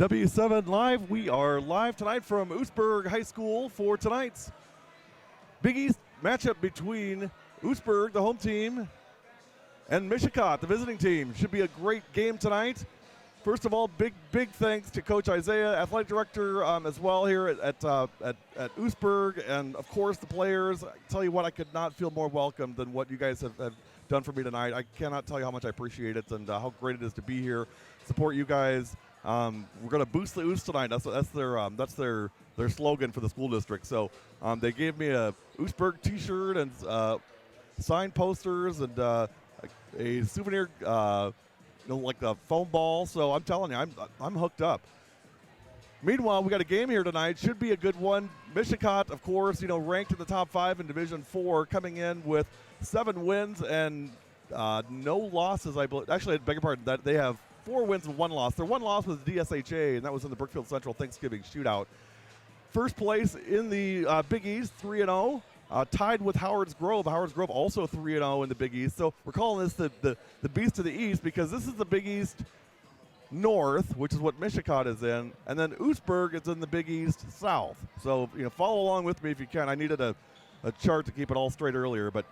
W7 Live. We are live tonight from Oostburg High School for tonight's Big East matchup between Oostburg, the home team, and Mishicot, the visiting team. Should be a great game tonight. First of all, big thanks to Coach Isaiah, athletic director as well here at Oostburg, and of course the players. I tell you what, I could not feel more welcome than what you guys have done for me tonight. I cannot tell you how much I appreciate it and how great it is to be here, support you guys. We're going to boost the Oost tonight. That's their slogan for the school district. So they gave me a Oostburg T-shirt and signed posters and a souvenir, like the foam ball. So I'm telling you, I'm hooked up. Meanwhile, we got a game here tonight. Should be a good one. Mishicot, of course, ranked in the top 5 in Division 4, coming in with 7 wins and no losses. I believe. Actually, I beg your pardon. That they have 4 wins and 1 loss. Their 1 loss was DSHA, and that was in the Brookfield Central Thanksgiving Shootout. First place in the Big East, 3-0, tied with Howard's Grove. Howard's Grove also 3-0 in the Big East. So we're calling this the Beast of the East because this is the Big East North, which is what Mishicot is in, and then Oostburg is in the Big East South. So follow along with me if you can. I needed a chart to keep it all straight earlier, but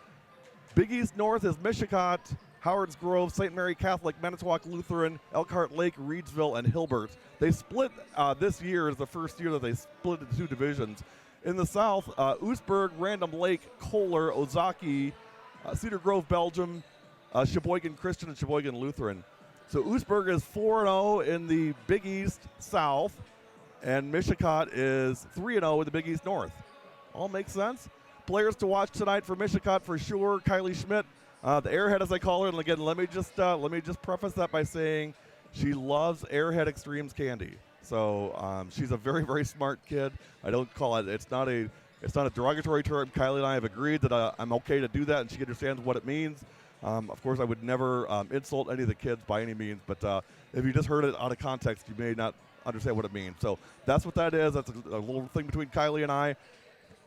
Big East North is Mishicot, Howard's Grove, St. Mary Catholic, Manitowoc Lutheran, Elkhart Lake, Reedsville, and Hilbert. They split this year is the first year that they split into 2 divisions. In the South, Oostburg, Random Lake, Kohler, Ozaki, Cedar Grove, Belgium, Sheboygan Christian, and Sheboygan Lutheran. So Oostburg is 4-0 in the Big East South, and Mishicot is 3-0 in the Big East North. All makes sense? Players to watch tonight for Mishicot for sure. Kylie Schmidt, the Airhead as I call her, and again, let me just preface that by saying she loves Airhead Extremes candy. So she's a very smart kid. I don't call it. It's not a derogatory term. Kylie and I have agreed that I'm okay to do that, and she understands what it means. Of course, I would never insult any of the kids by any means, but if you just heard it out of context, you may not understand what it means. So that's what that is. That's a little thing between Kylie and I.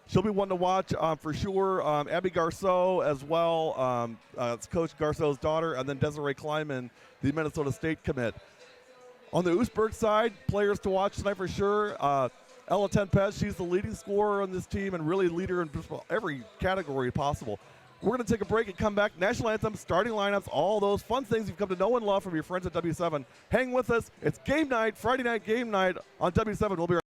She'll be one to watch for sure. Abby Garceau as well. It's Coach Garceau's daughter, and then Desiree Kleiman, the Minnesota State commit. On the Oostburg side, players to watch tonight for sure. Ella Tenpez, she's the leading scorer on this team and really leader in every category possible. We're going to take a break and come back. National anthem, starting lineups, all those fun things you've come to know and love from your friends at W7. Hang with us. It's game night, Friday night game night on W7. We'll be right back.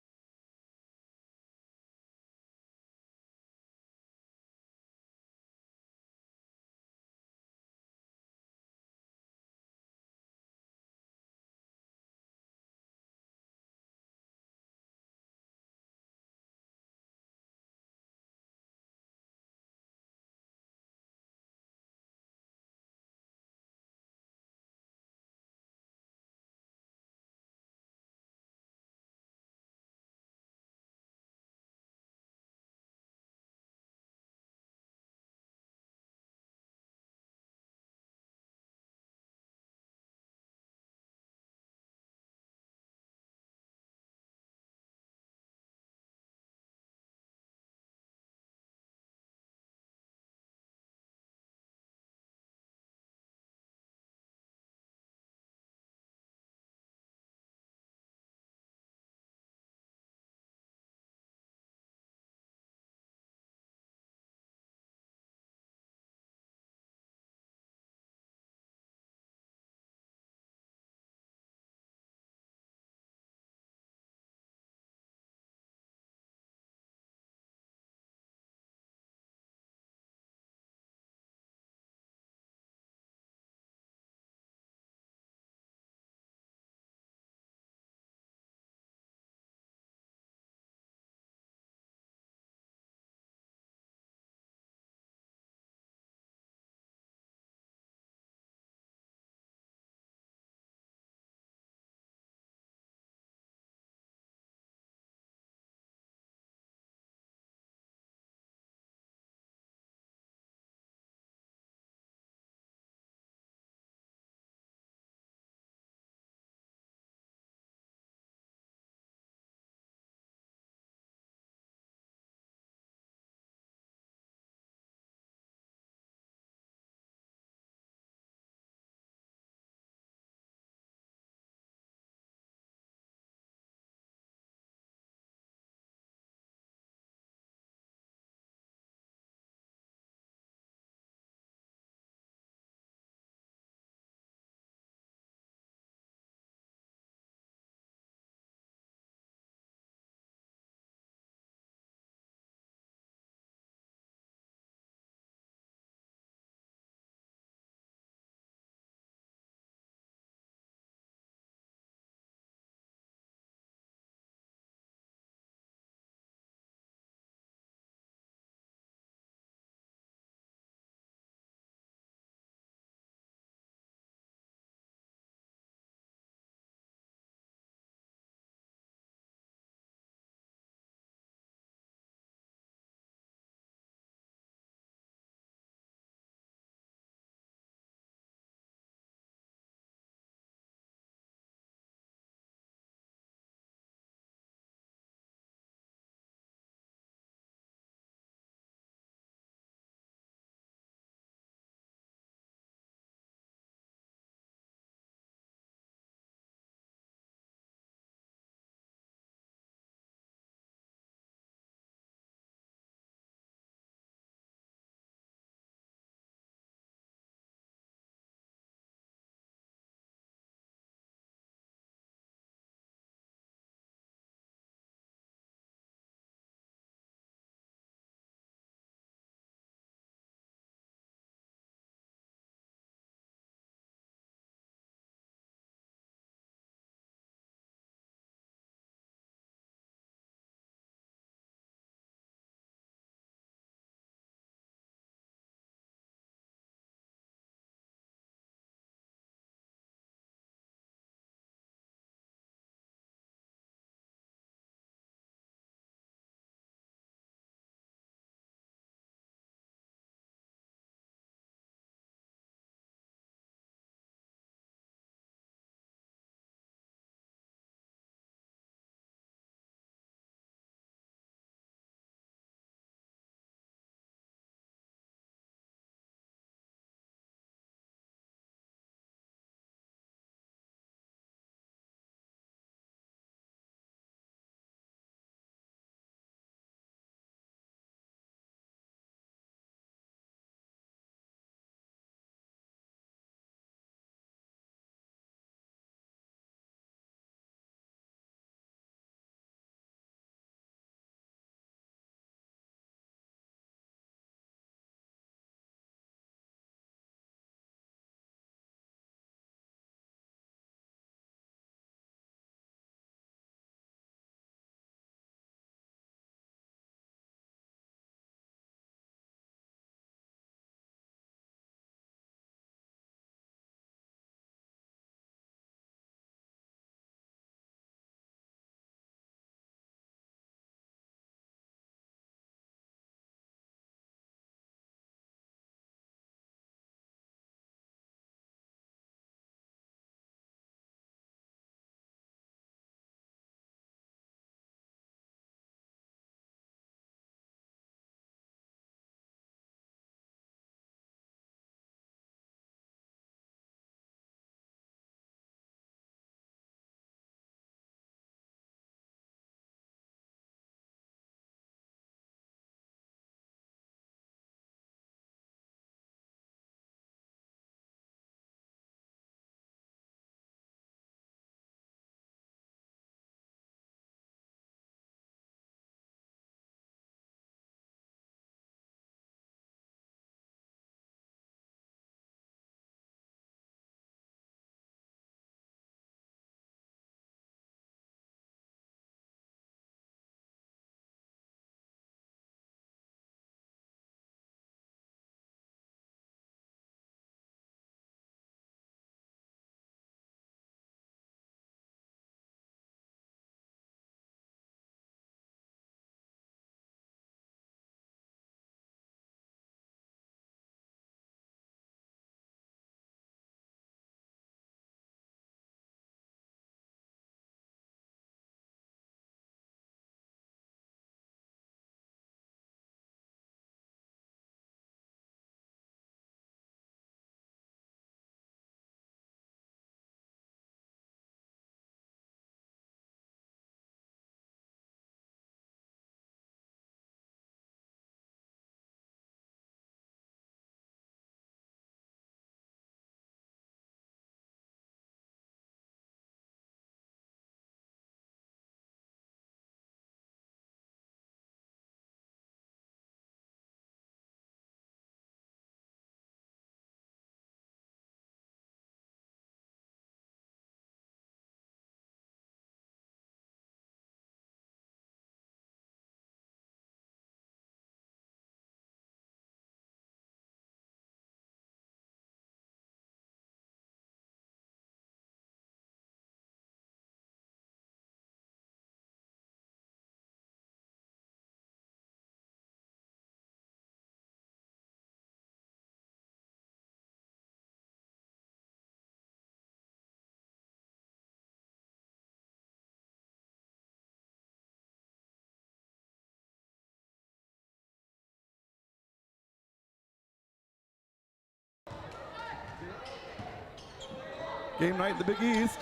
Game night in the Big East.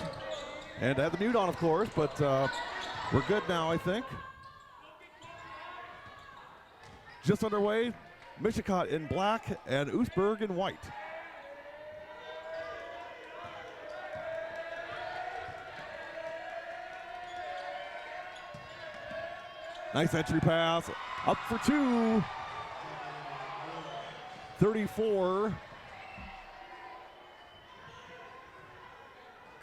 And I had the mute on, of course, but we're good now, I think. Just underway, Mishicot in black and Oostburg in white. Nice entry pass, up for two. 34.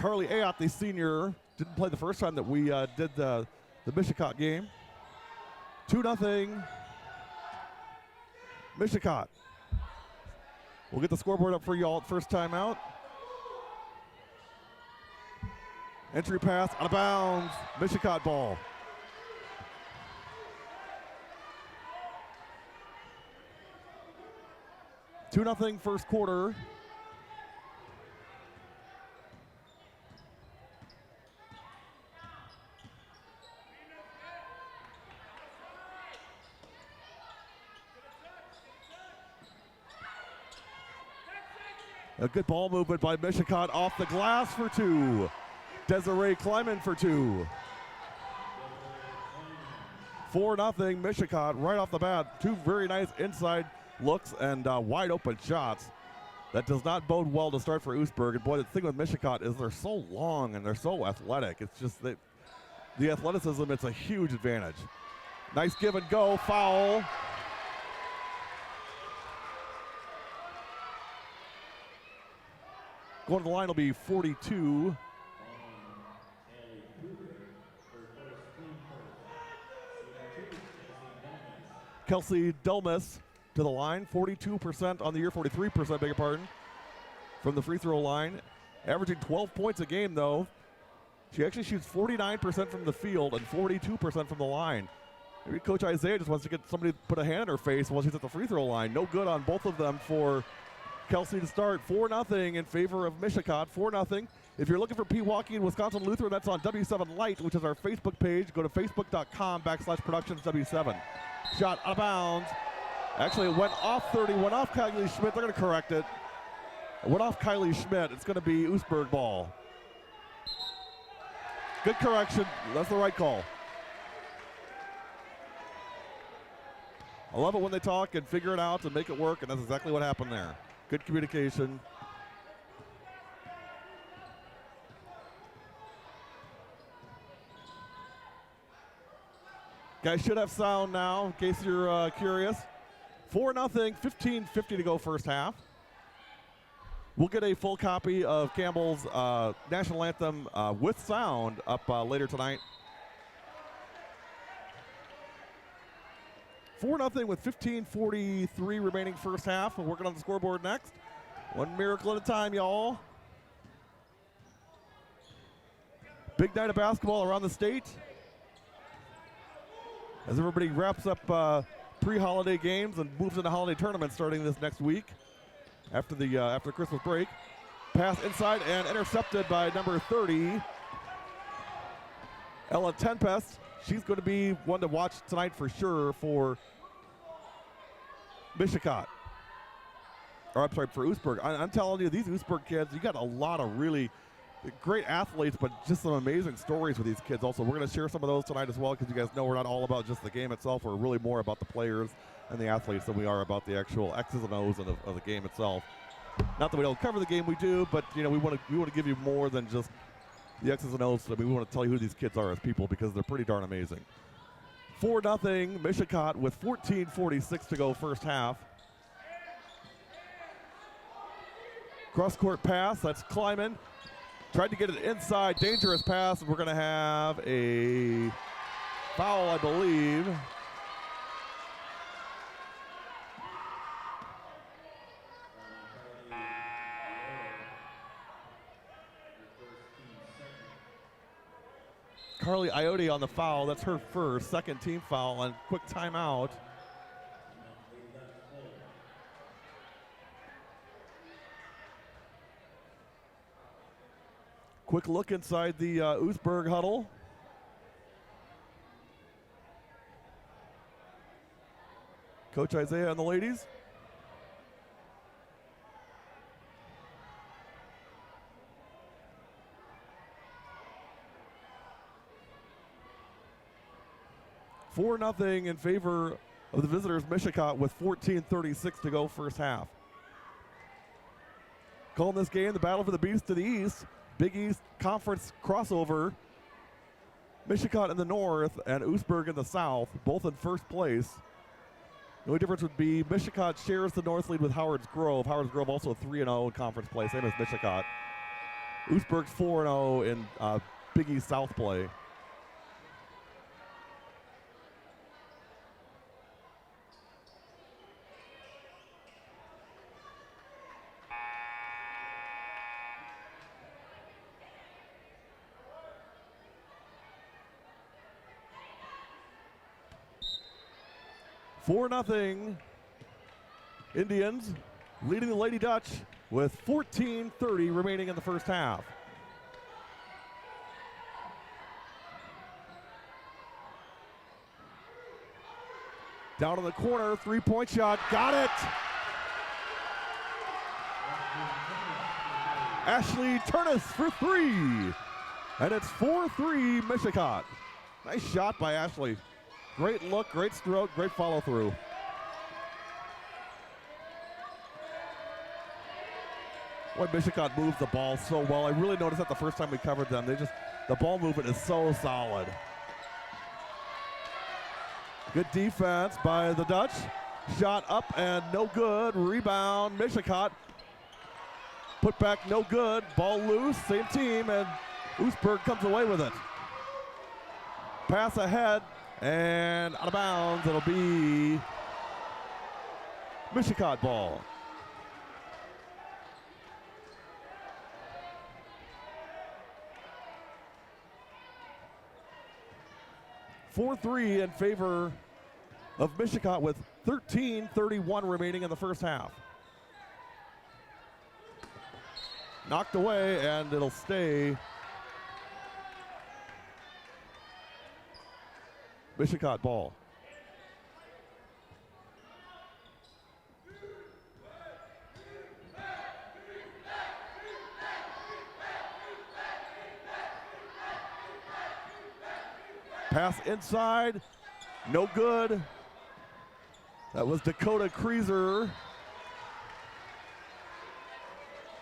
Carly Ayotte, the senior, didn't play the first time that we did the Mishicot game. 2-0. Mishicot. We'll get the scoreboard up for y'all first time out. Entry pass, out of bounds. Mishicot ball. Two nothing first quarter. A good ball movement by Mishicot off the glass for two. Desiree Kleiman for two. 4-0 Mishicot right off the bat. Two very nice inside looks and wide open shots. That does not bode well to start for Oostburg. And boy, the thing with Mishicot is they're so long and they're so athletic. It's just that the athleticism, it's a huge advantage. Nice give and go, foul. Going to the line will be 42. Kelsey Delmas to the line, 42% on the year, 43%, beg your pardon, from the free throw line. Averaging 12 points a game, though. She actually shoots 49% from the field and 42% from the line. Maybe Coach Isaiah just wants to get somebody to put a hand in her face while she's at the free throw line. No good on both of them for Kelsey to start. 4-0 in favor of Mishicot, 4-0. If you're looking for Pewaukee and Wisconsin Lutheran, that's on W7 Lite, which is our Facebook page. Go to facebook.com/productionsw7. Shot out of bounds. Actually, it went off 30, went off Kylie Schmidt. They're going to correct it. It went off Kylie Schmidt. It's going to be Oostburg ball. Good correction. That's the right call. I love it when they talk and figure it out and make it work, and that's exactly what happened there. Good communication. Guys should have sound now, in case you're curious. 4-0, 15:50 to go first half. We'll get a full copy of Campbell's national anthem with sound up later tonight. 4-0 with 15:43 remaining first half. We're working on the scoreboard next. One miracle at a time, y'all. Big night of basketball around the state. As everybody wraps up pre-holiday games and moves into holiday tournaments starting this next week after the Christmas break. Pass inside and intercepted by number 30, Ella Tempest. She's going to be one to watch tonight for sure for Mishicot. Or I'm sorry, for Oostburg. I'm telling you, these Oostburg kids, you got a lot of really great athletes, but just some amazing stories with these kids also. We're going to share some of those tonight as well, because you guys know we're not all about just the game itself. We're really more about the players and the athletes than we are about the actual X's and O's of the game itself. Not that we don't cover the game, we do, but you know, we want to give you more than just the X's and O's. I mean, we want to tell you who these kids are as people, because they're pretty darn amazing. 4-0 Mishicot with 14:46 to go first half. Cross-court pass, that's Kleiman. Tried to get it inside, dangerous pass, and we're going to have a foul, I believe. Carly Ayotte on the foul. That's her first, second team foul, and quick timeout. Quick look inside the Oostburg huddle. Coach Isaiah and the ladies. 4-0 in favor of the visitors, Mishicot, with 14:36 to go first half. Calling this game the Battle for the Beast to the East. Big East Conference crossover. Mishicot in the north and Oostburg in the south, both in first place. The only difference would be Mishicot shares the north lead with Howard's Grove. Howard's Grove also 3-0 in conference play, same as Mishicot. Oostburg's 4-0 in Big East South play. $4-0 Indians leading the Lady Dutch with 14:30 remaining in the first half. Down in the corner, three-point shot, got it! Ashley Turnus for three, and it's 4-3 Mishicot. Nice shot by Ashley. Great look, great stroke, great follow through. Boy, Mishicot moves the ball so well. I really noticed that the first time we covered them. The ball movement is so solid. Good defense by the Dutch. Shot up and no good. Rebound, Mishicot. Put back, no good. Ball loose, same team, and Oostburg comes away with it. Pass ahead. And out of bounds, it'll be Mishicot ball. $4-3 in favor of Mishicot with 13:31 remaining in the first half. Knocked away, and it'll stay Mishicot ball. Pass inside, no good. That was Dakota Kreeser.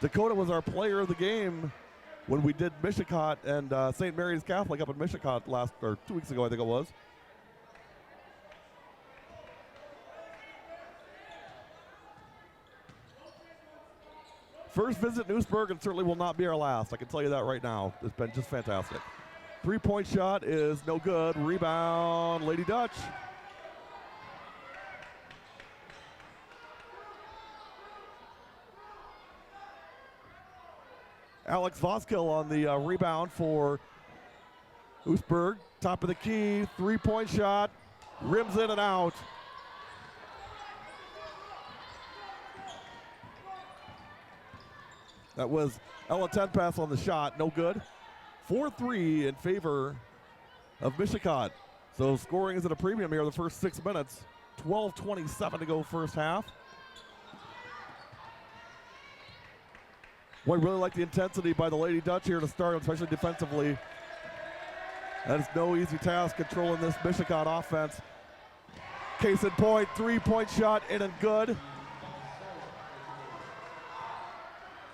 Dakota was our player of the game when we did Mishicot and St. Mary's Catholic up in Mishicot 2 weeks ago, I think it was. First visit in Oostburg, and certainly will not be our last. I can tell you that right now. It's been just fantastic. Three-point shot is no good. Rebound, Lady Dutch. Alex Voskill on the rebound for Oostburg. Top of the key, three-point shot. Rims in and out. That was Ella Tenpass on the shot, no good. 4-3 in favor of Mishicot. So scoring is at a premium here the first 6 minutes. 12:27 to go first half. Boy, really like the intensity by the Lady Dutch here to start, especially defensively. That is no easy task controlling this Mishicot offense. Case in point, three-point shot in and good.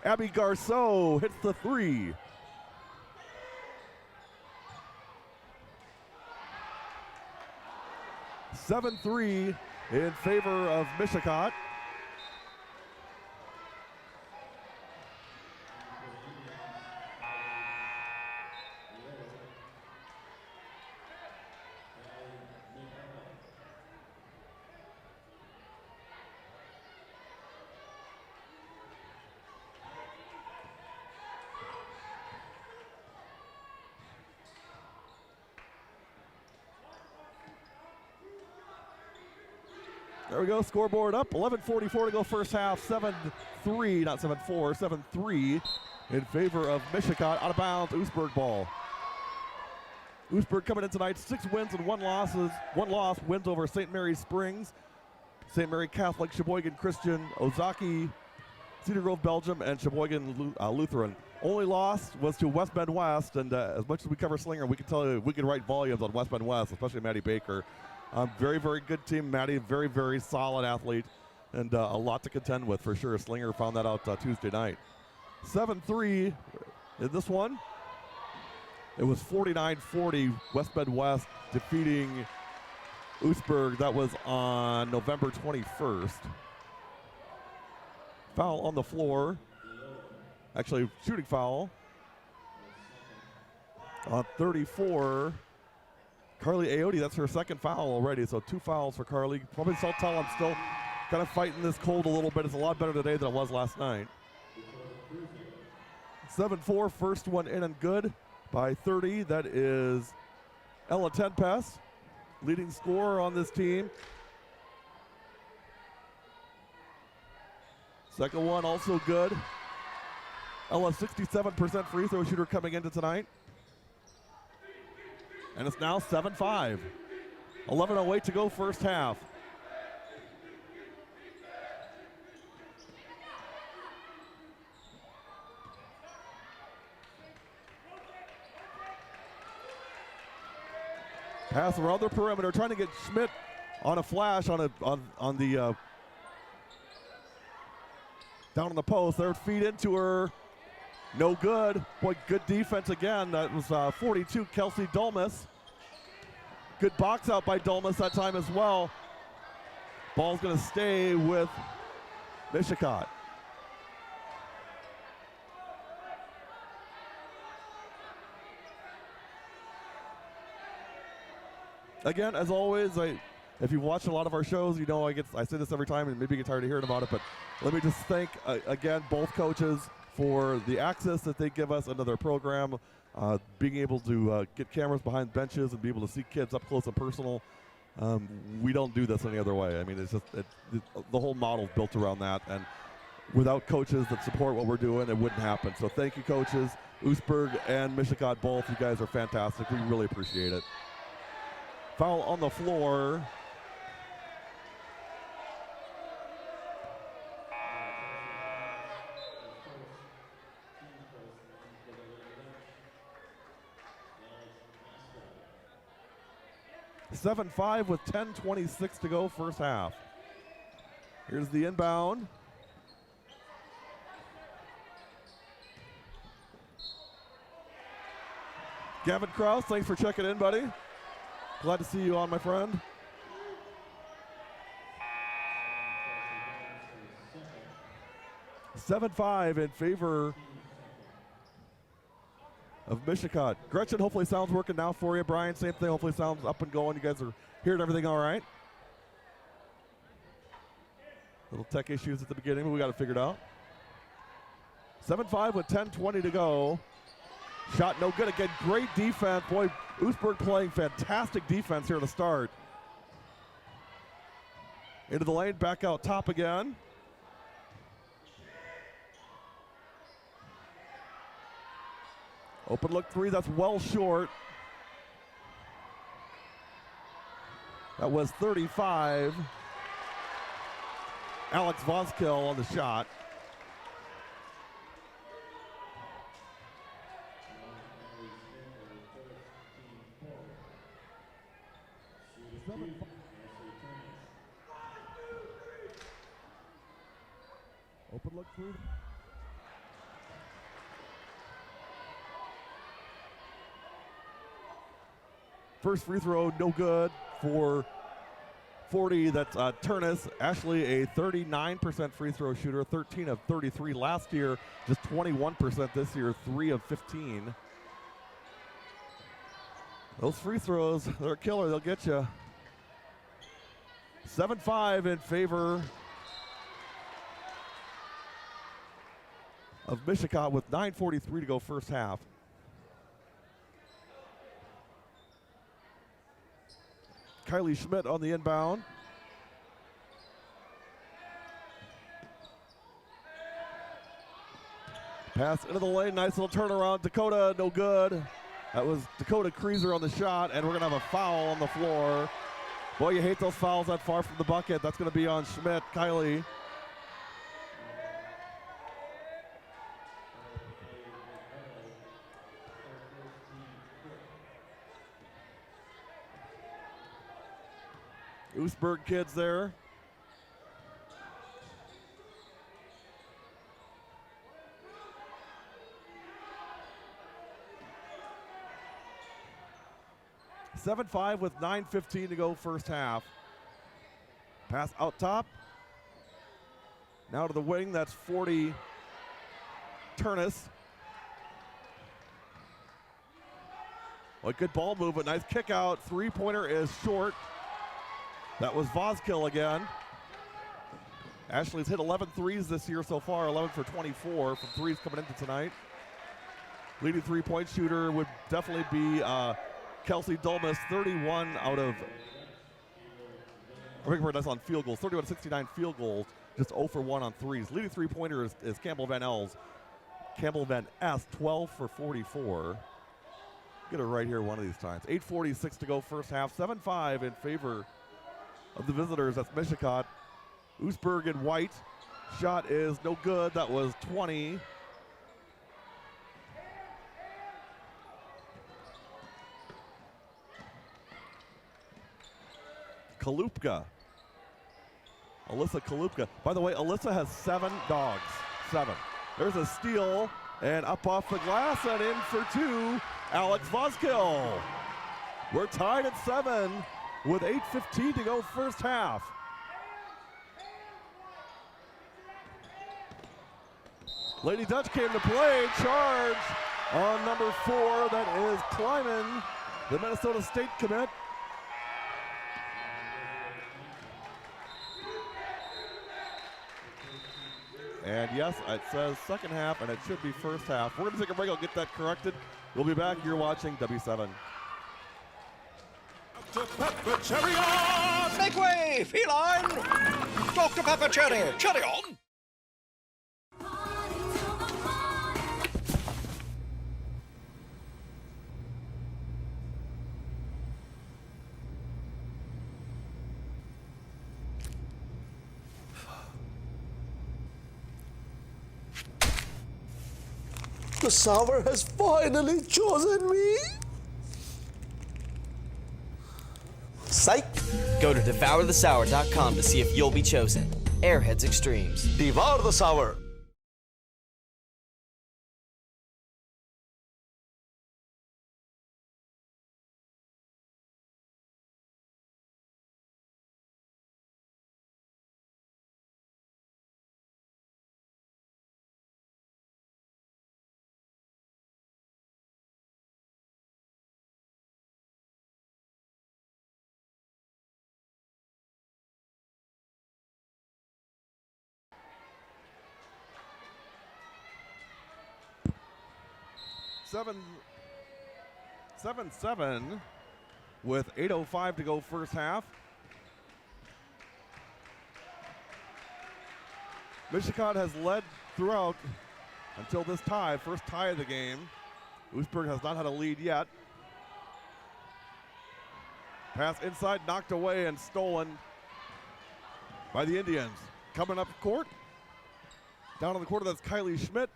Abby Garceau hits the three. $7-3 in favor of Mishicot. There we go, scoreboard up, 11:44 to go first half, 7-3, not 7-4, 7-3 in favor of Mishicot. Out of bounds, Oostburg ball. Oostburg coming in tonight, 6 wins and 1 loss, wins over St. Mary's Springs, St. Mary Catholic, Sheboygan Christian, Ozaki, Cedar Grove Belgium, and Sheboygan Lutheran. Only loss was to West Bend West, and as much as we cover Slinger, we can tell you we can write volumes on West Bend West, especially Maddie Baker. Very, very good team. Maddie, very, very solid athlete, and a lot to contend with for sure. Slinger found that out Tuesday night. 7-3 in this one. It was 49-40 West Bend West defeating Oostburg. That was on November 21st. Foul on the floor. Actually, shooting foul on 34. Carly Aote, that's her second foul already, so 2 fouls for Carly. Probably tell I'm still kind of fighting this cold a little bit. It's a lot better today than it was last night. 7-4, first one in and good by 30. That is Ella Tenpes, leading scorer on this team. Second one also good. Ella, 67% free throw shooter coming into tonight. And it's now 7-5. 11:08 to go first half. Pass around the perimeter, trying to get Schmidt on a flash on the down on the post. Their feed into her. No good. Boy, good defense again. That was 42, Kelsey Dulmus. Good box out by Dulmus that time as well. Ball's going to stay with Mishicot. Again, as always, if you've watched a lot of our shows, you know I say this every time and maybe you get tired of hearing about it, but let me just thank, again, both coaches for the access that they give us into their program, being able to get cameras behind benches and be able to see kids up close and personal. We don't do this any other way. I mean, it's just the whole model is built around that, and without coaches that support what we're doing, it wouldn't happen. So thank you, coaches. Oostburg and Mishicot both. You guys are fantastic. We really appreciate it. Foul on the floor. Seven 5 with 10:26 to go first half. Here's the inbound. Gavin Krause, thanks for checking in, buddy. Glad to see you on, my friend. 7-5 in favor of Mishicot. Gretchen, hopefully sound's working now for you. Brian, same thing. Hopefully sound's up and going. You guys are hearing everything all right? Little tech issues at the beginning, but we got it figured out. 7-5 with 10:20 to go. Shot no good again. Great defense. Boy, Oostburg playing fantastic defense here to start. Into the lane, back out top again. Open look three, that's well short. That was 35. Alex Voskill on the shot. Open look three. First free throw, no good for 40. That's Turnus. Ashley, a 39% free throw shooter, 13 of 33 last year, just 21% this year, 3 of 15. Those free throws, they're a killer. They'll get you. 7-5 in favor of Mishicot with 9:43 to go first half. Kylie Schmidt on the inbound. Pass into the lane, nice little turnaround. Dakota, no good. That was Dakota Kreeser on the shot, and we're gonna have a foul on the floor. Boy, you hate those fouls that far from the bucket. That's gonna be on Schmidt, Kylie. Oostburg kids there. (7-5) with 9:15 to go first half. Pass out top. Now to the wing, that's 40 Turnus. Well, good ball movement, nice kick out. Three-pointer is short. That was Vozkill again. Ashley's hit 11 threes this year so far, 11 for 24 from threes coming into tonight. Leading three-point shooter would definitely be Kelsey Dulmus, 31 out of, that's on field goals, 31 69 field goals, just 0 for 1 on threes. Leading three-pointer is Campbell Van Es, 12 for 44. Get it right here one of these times. 8:46 to go first half, 7-5 in favor of the visitors. That's Mishicot. Oostburg in white. Shot is no good. That was 20. Kalupka. Alyssa Kalupka. By the way, Alyssa has 7 dogs. 7. There's a steal, and up off the glass and in for 2, Alex Vozkill. We're tied at 7 with 8:15 to go first half. Lady Dutch came to play. Charge on number 4. That is Kleiman, the Minnesota State commit. And yes, it says second half, and it should be first half. We're going to take a break. I'll get that corrected. We'll be back. You're watching W7. Dr. Pepper Cherry on! Make way, feline! Dr. Pepper Cherry, cherry on! The Sour has finally chosen me. Psych. Go to devourthesour.com to see if you'll be chosen. Airheads Extremes. Devour the Sour. Seven with 8:05 to go first half. Mishicot has led throughout until this tie, first tie of the game. Oostburg has not had a lead yet. Pass inside, knocked away and stolen by the Indians. Coming up court. Down in the corner, that's Kylie Schmidt.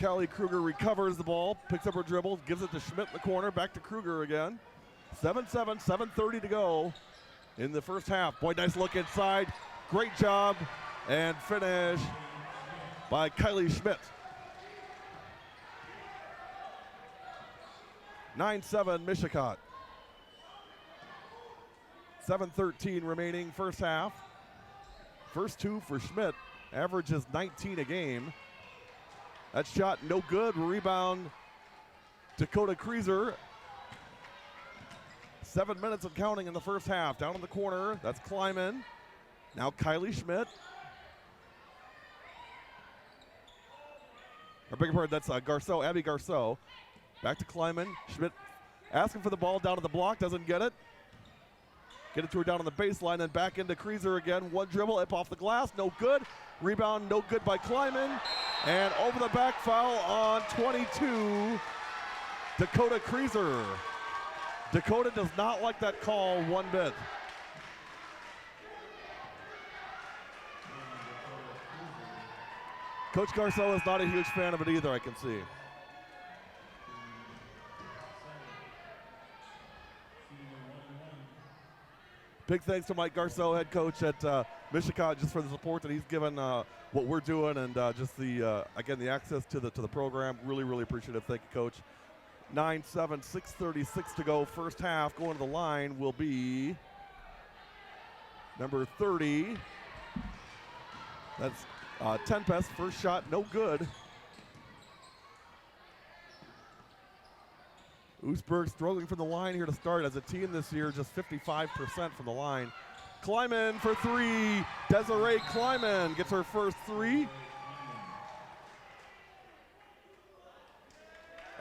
Callie Kruger recovers the ball, picks up her dribble, gives it to Schmidt in the corner, back to Kruger again. 7-7, 7:30 to go in the first half. Boy, nice look inside. Great job and finish by Kylie Schmidt. 9-7 Mishicot. 7:13 remaining first half. First 2 for Schmidt, averages 19 a game. That shot no good. Rebound Dakota Kreiser. 7 minutes of counting in the first half. Down in the corner, that's Kleiman. Now Kylie Schmidt. I beg your pardon, that's Garceau, Abby Garceau. Back to Kleiman. Schmidt asking for the ball down to the block, doesn't get it. Get it to her down on the baseline, then back into Kreiser again. One dribble, up off the glass, no good. Rebound, no good by Kleiman. And over the back foul on 22, Dakota Kreiser. Dakota does not like that call one bit. Coach Garceau is not a huge fan of it either, I can see. Big thanks to Mike Garceau, head coach at Mishicot, just for the support that he's given what we're doing, and just the again the access to the program. Really, really appreciative. Thank you, Coach. 9-7, 6:36 to go. First half. Going to the line will be number 30. That's Tempest. First shot, no good. Oostburg struggling from the line here to start as a team this year, just 55% from the line. Kleiman for three. Desiree Kleiman gets her first three.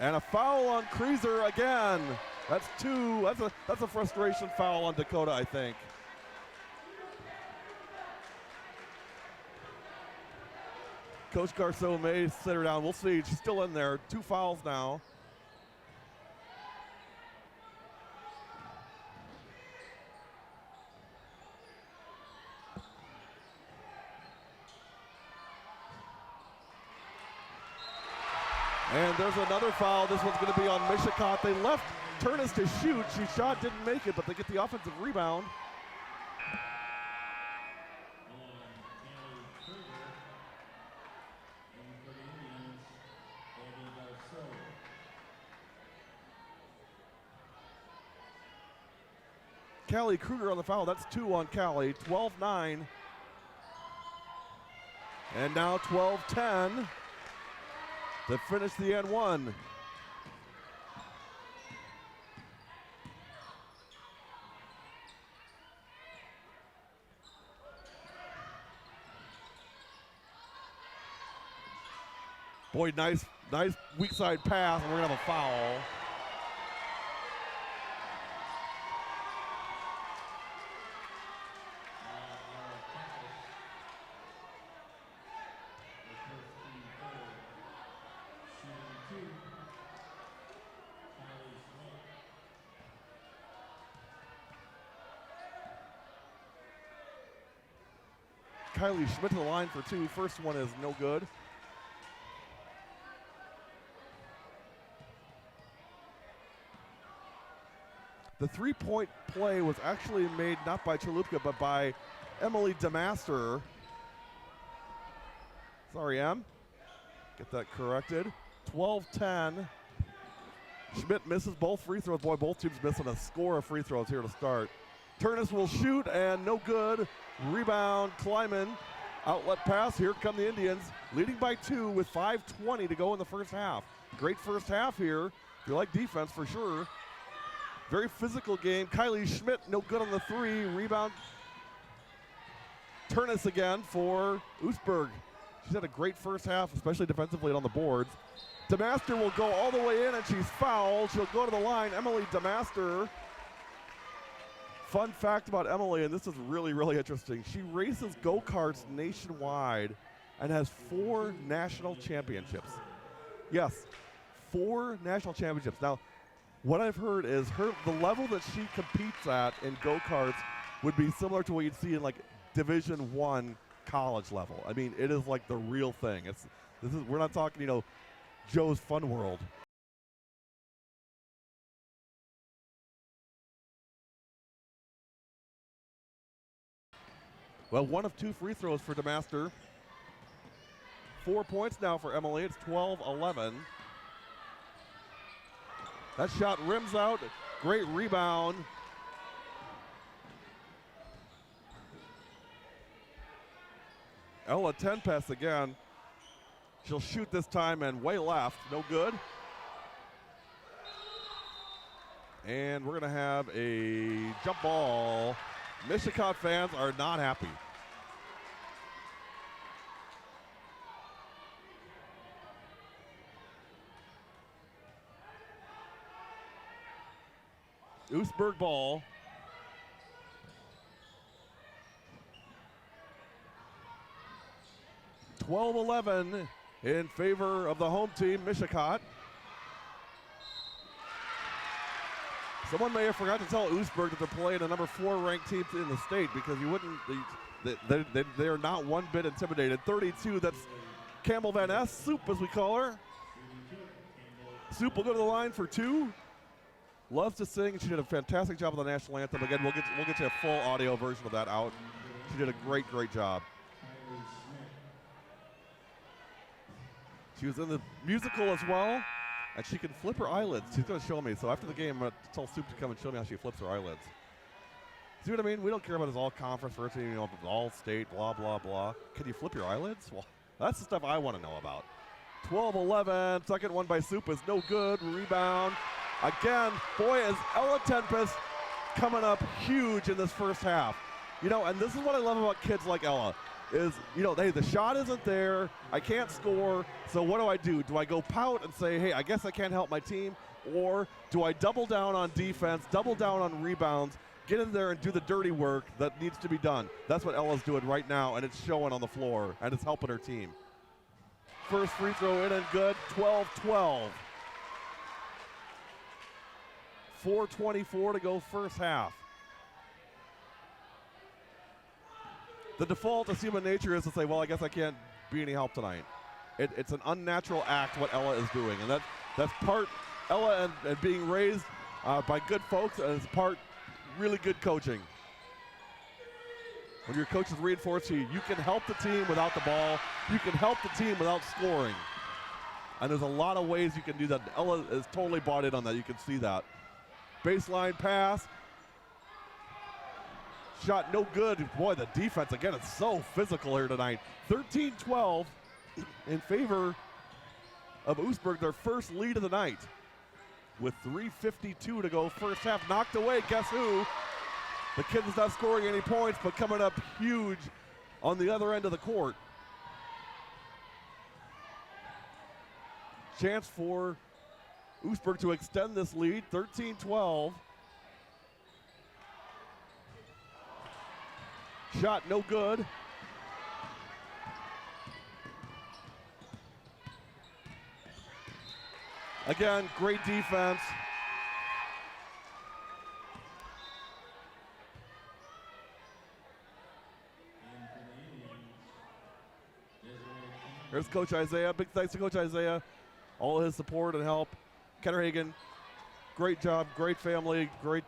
And a foul on Kreeser again. That's two. That's a frustration foul on Dakota, I think. Coach Garceau may sit her down. We'll see. She's still in there. 2 fouls now. And there's another foul. This one's going to be on Mishicot. They left Turnus to shoot. She shot, didn't make it, but they get the offensive rebound. Callie Kruger on the foul. That's 2 on Callie. 12-9. And now 12-10. To finish the N1. Boy, nice weak side pass, and we're gonna have a foul. Kylie Schmidt to the line for 2. First one is no good. The 3-point play was actually made not by Chalupka, but by Emily DeMaster. Sorry, Em. Get that corrected. 12-10. Schmidt misses both free throws. Boy, both teams missing a score of free throws here to start. Turnus will shoot, and no good. Rebound, Kleiman. Outlet pass. Here come the Indians, leading by 2 with 5:20 to go in the first half. Great first half here. If you like defense, for sure. Very physical game. Kylie Schmidt, no good on the 3. Rebound. Turnus again for Oostburg. She's had a great first half, especially defensively and on the boards. DeMaster will go all the way in, and she's fouled. She'll go to the line. Emily DeMaster. Fun fact about Emily, and this is really, really interesting. She races go-karts nationwide and has 4 national championships. Yes, 4 national championships. Now, what I've heard is the level that she competes at in go-karts would be similar to what you'd see in like Division I college level. I mean, it is like the real thing. We're not talking, Joe's Fun World. Well, 1 of 2 free throws for DeMaster. 4 points now for Emily. It's 12-11. That shot rims out. Great rebound. Ella Tempest again. She'll shoot this time and way left. No good. And we're going to have a jump ball. Mishicot fans are not happy. Oostburg ball. (12-11) in favor of the home team, Mishicot. Someone may have forgot to tell Oostburg that they're playing a number 4 ranked team in the state, because you wouldn't, they are not one bit intimidated. 32, that's Campbell Van Ness, Soup as we call her. Soup will go to the line for 2. Loves to sing. She did a fantastic job on the national anthem. Again, we'll get you a full audio version of that out. She did a great job. She was in the musical as well, and she can flip her eyelids. She's going to show me. So after the game, I'm going to tell Soup to come and show me how she flips her eyelids. See what I mean? We don't care about his all-conference first team, all-state, blah, blah, blah. Can you flip your eyelids? Well, that's the stuff I want to know about. 12-11. Second one by Soup is no good. Rebound. Again, boy, is Ella Tempest coming up huge in this first half. And this is what I love about kids like Ella is, hey, the shot isn't there. I can't score. So what do? Do I go pout and say, hey, I guess I can't help my team? Or do I double down on defense, double down on rebounds, get in there and do the dirty work that needs to be done? That's what Ella's doing right now, and it's showing on the floor, and it's helping her team. First free throw in and good, 12-12. 4:24 to go first half. The default of human nature is to say, well, I guess I can't be any help tonight. It's an unnatural act what Ella is doing, and that's part Ella and being raised by good folks, and it's part really good coaching. When your coaches reinforce to you, you can help the team without the ball. You can help the team without scoring. And there's a lot of ways you can do that. Ella is totally bought in on that. You can see that. Baseline pass. Shot no good. Boy, the defense, again, it's so physical here tonight. 13-12 in favor of Oostburg, their first lead of the night. With 3:52 to go first half. Knocked away, guess who? The kid is not scoring any points, but coming up huge on the other end of the court. Chance for Oostburg to extend this lead, 13-12. Shot no good. Again, great defense. Here's Coach Isaiah. Big thanks to Coach Isaiah. All his support and help. Kenner Hagen, great job, great family, great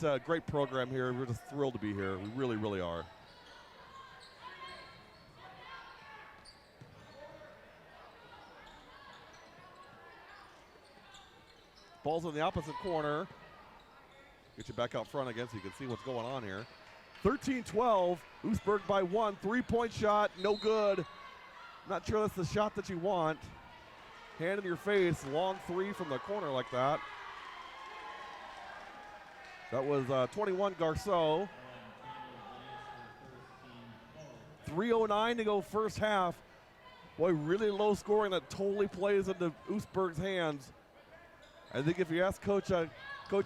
program here. We're just thrilled to be here. We really, really are. Ball's in the opposite corner. Get you back out front again so you can see what's going on here. 13-12, Oostburg by 1. 3-point shot, no good. Not sure that's the shot that you want. Hand in your face, long three from the corner like that. That was 21 Garceau. 3:09 to go first half. Boy, really low scoring that totally plays into Oostburg's hands. I think if you ask Coach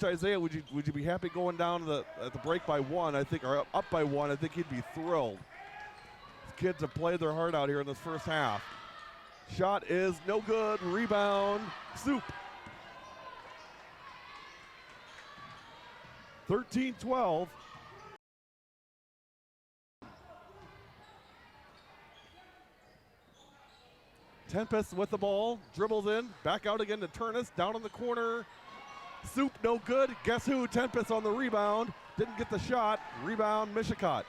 Isaiah, would you be happy going down at the break by 1? I think, or up by 1. I think he'd be thrilled. These kids have played their heart out here in this first half. Shot is no good. Rebound, Soup. 13-12. Tempest with the ball, dribbles in, back out again to Turnus, down in the corner. Soup, no good. Guess who? Tempest on the rebound. Didn't get the shot. Rebound, Mishicot.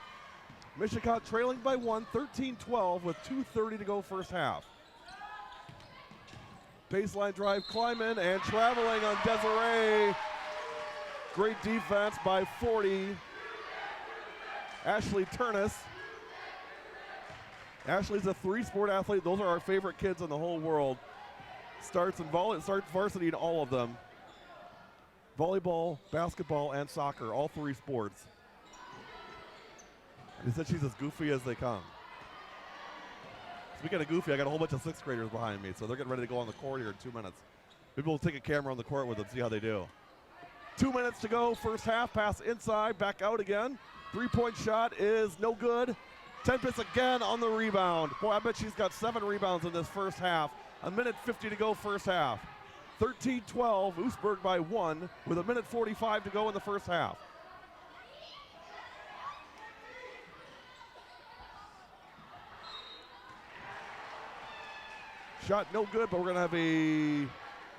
Mishicot trailing by 1, 13-12 with 2:30 to go first half. Baseline drive, Kleiman, and traveling on Desiree. Great defense by 40. Ashley Turnus. Ashley's a 3-sport athlete. Those are our favorite kids in the whole world. Starts varsity in all of them. Volleyball, basketball, and soccer, all 3 sports. He said she's as goofy as they come. Speaking of goofy, I got a whole bunch of 6th graders behind me, so they're getting ready to go on the court here in 2 minutes. Maybe we'll take a camera on the court with them, see how they do. 2 minutes to go, first half, pass inside, back out again. 3-point shot is no good. Tempest again on the rebound. Boy, I bet she's got 7 rebounds in this first half. 1:50 to go first half. 13-12, Oostburg by 1 with 1:45 to go in the first half. Shot no good, but we're going to have a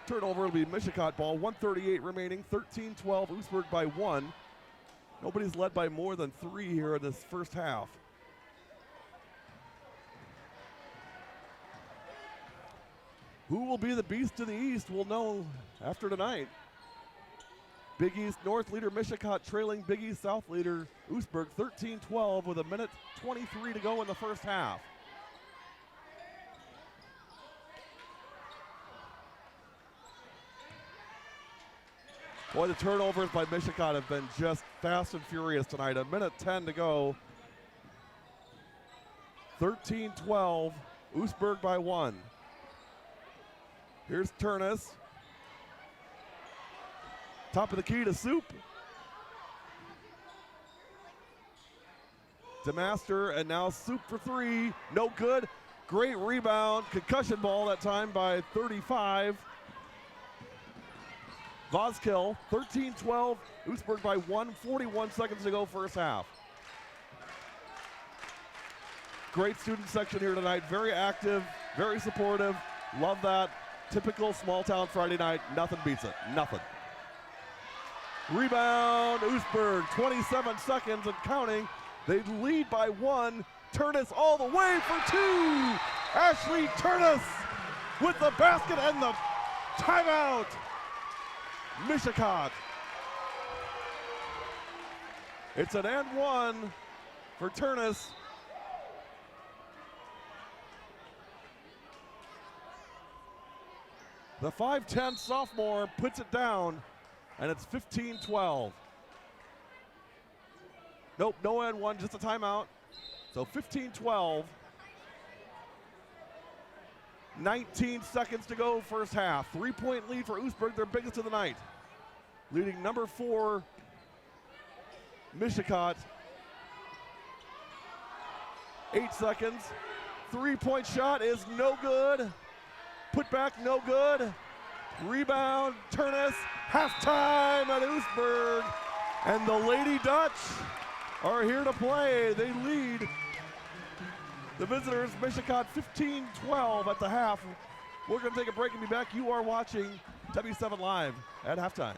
Turnover will be Mishicot ball. 1:38 remaining. 13-12. Oostburg by 1. Nobody's led by more than 3 here in this first half. Who will be the beast to the east? We'll know after tonight. Big East North leader Mishicot trailing Big East South leader Oostburg 13-12 with 1:23 to go in the first half. Boy, the turnovers by Mishicot have been just fast and furious tonight. 1:10 to go. 13-12, Oostburg by 1. Here's Turnus. Top of the key to Soup. DeMaster, and now Soup for 3. No good. Great rebound. Concussion ball that time by 35. Voskill, 13-12. Oostburg by 1. 41 seconds to go first half. Great student section here tonight. Very active, very supportive. Love that. Typical small town Friday night. Nothing beats it. Nothing. Rebound, Oostburg, 27 seconds and counting. They lead by 1. Turnus all the way for 2. Ashley Turnus with the basket and the timeout. Mishicot. It's an and 1 for Turnus. The 5'10 sophomore puts it down, and it's 15-12. Nope, no and 1, just a timeout. So 15-12. 19 seconds to go first half. 3-point lead for Oostburg, their biggest of the night. Leading number 4, Mishicot. 8 seconds. 3-point shot is no good. Put back, no good. Rebound, Turnus. Halftime at Oostburg. And the Lady Dutch are here to play. They lead the visitors, Mishicot 15-12 at the half. We're going to take a break and be back. You are watching W7 Live at halftime.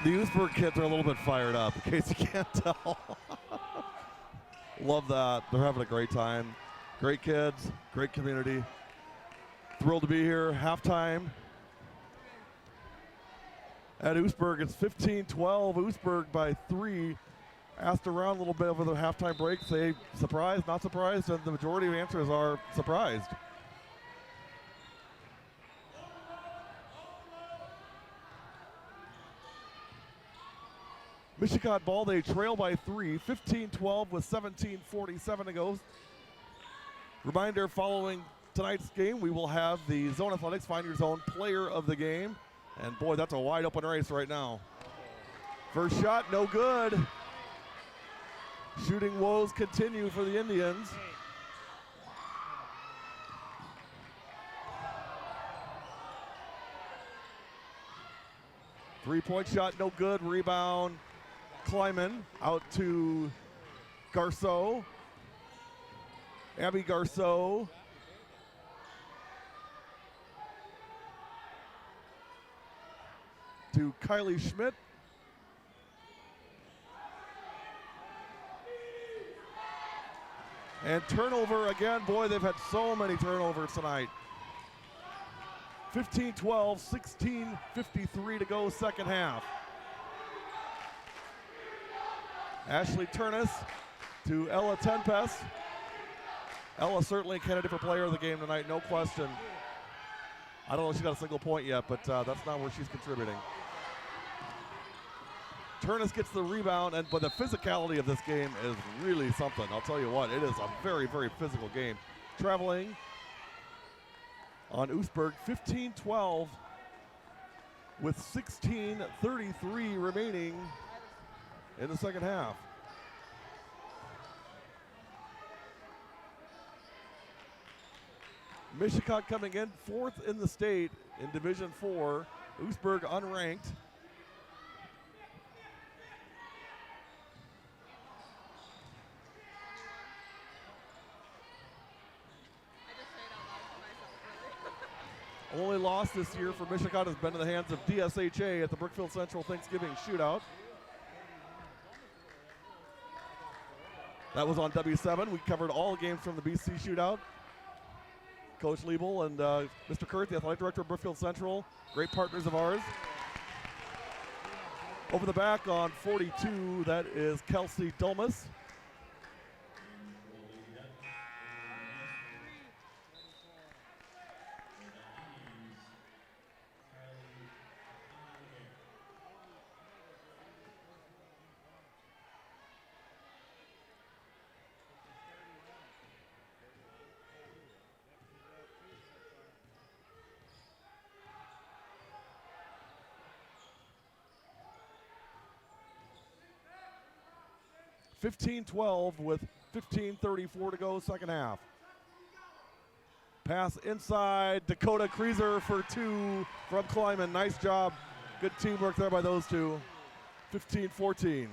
The Oostburg kids are a little bit fired up, in case you can't tell. Love that. They're having a great time. Great kids, great community. Thrilled to be here. Halftime at Oostburg. It's 15-12. Oostburg by 3. Asked around a little bit over the halftime break. Say surprised, not surprised, and the majority of answers are surprised. Mishicot ball, they trail by 3, 15-12 with 17:47 to go. Reminder, following tonight's game, we will have the Zone Athletics Find Your Zone Player of the Game. And boy, that's a wide open race right now. First shot, no good. Shooting woes continue for the Indians. Three-point shot, no good. Rebound, Kleiman out to Garceau. Abby Garceau to Kylie Schmidt. And turnover again. Boy, they've had so many turnovers tonight. 15-12, 16:53 to go, second half. Ashley Turnus to Ella Tempest. Ella certainly a candidate for player of the game tonight, no question. I don't know if she got a single point yet, but that's not where she's contributing. Turnus gets the rebound, but the physicality of this game is really something. I'll tell you what, it is a very, very physical game. Traveling on Oostburg, 15-12 with 16:33 remaining in the second half. Mishicot coming in fourth in the state in Division 4. Oostburg unranked. Only loss this year for Mishicot has been in the hands of DSHA at the Brookfield Central Thanksgiving Shootout. That was on W7. We covered all games from the BC Shootout. Coach Liebel and Mr. Kurt, the athletic director of Brookfield Central, great partners of ours. Over the back on 42, that is Kelsey Dulmus. (15-12) with 15:34 to go, second half. Pass inside, Dakota Kreeser for two from Kleiman. Nice job. Good teamwork there by those two. 15-14.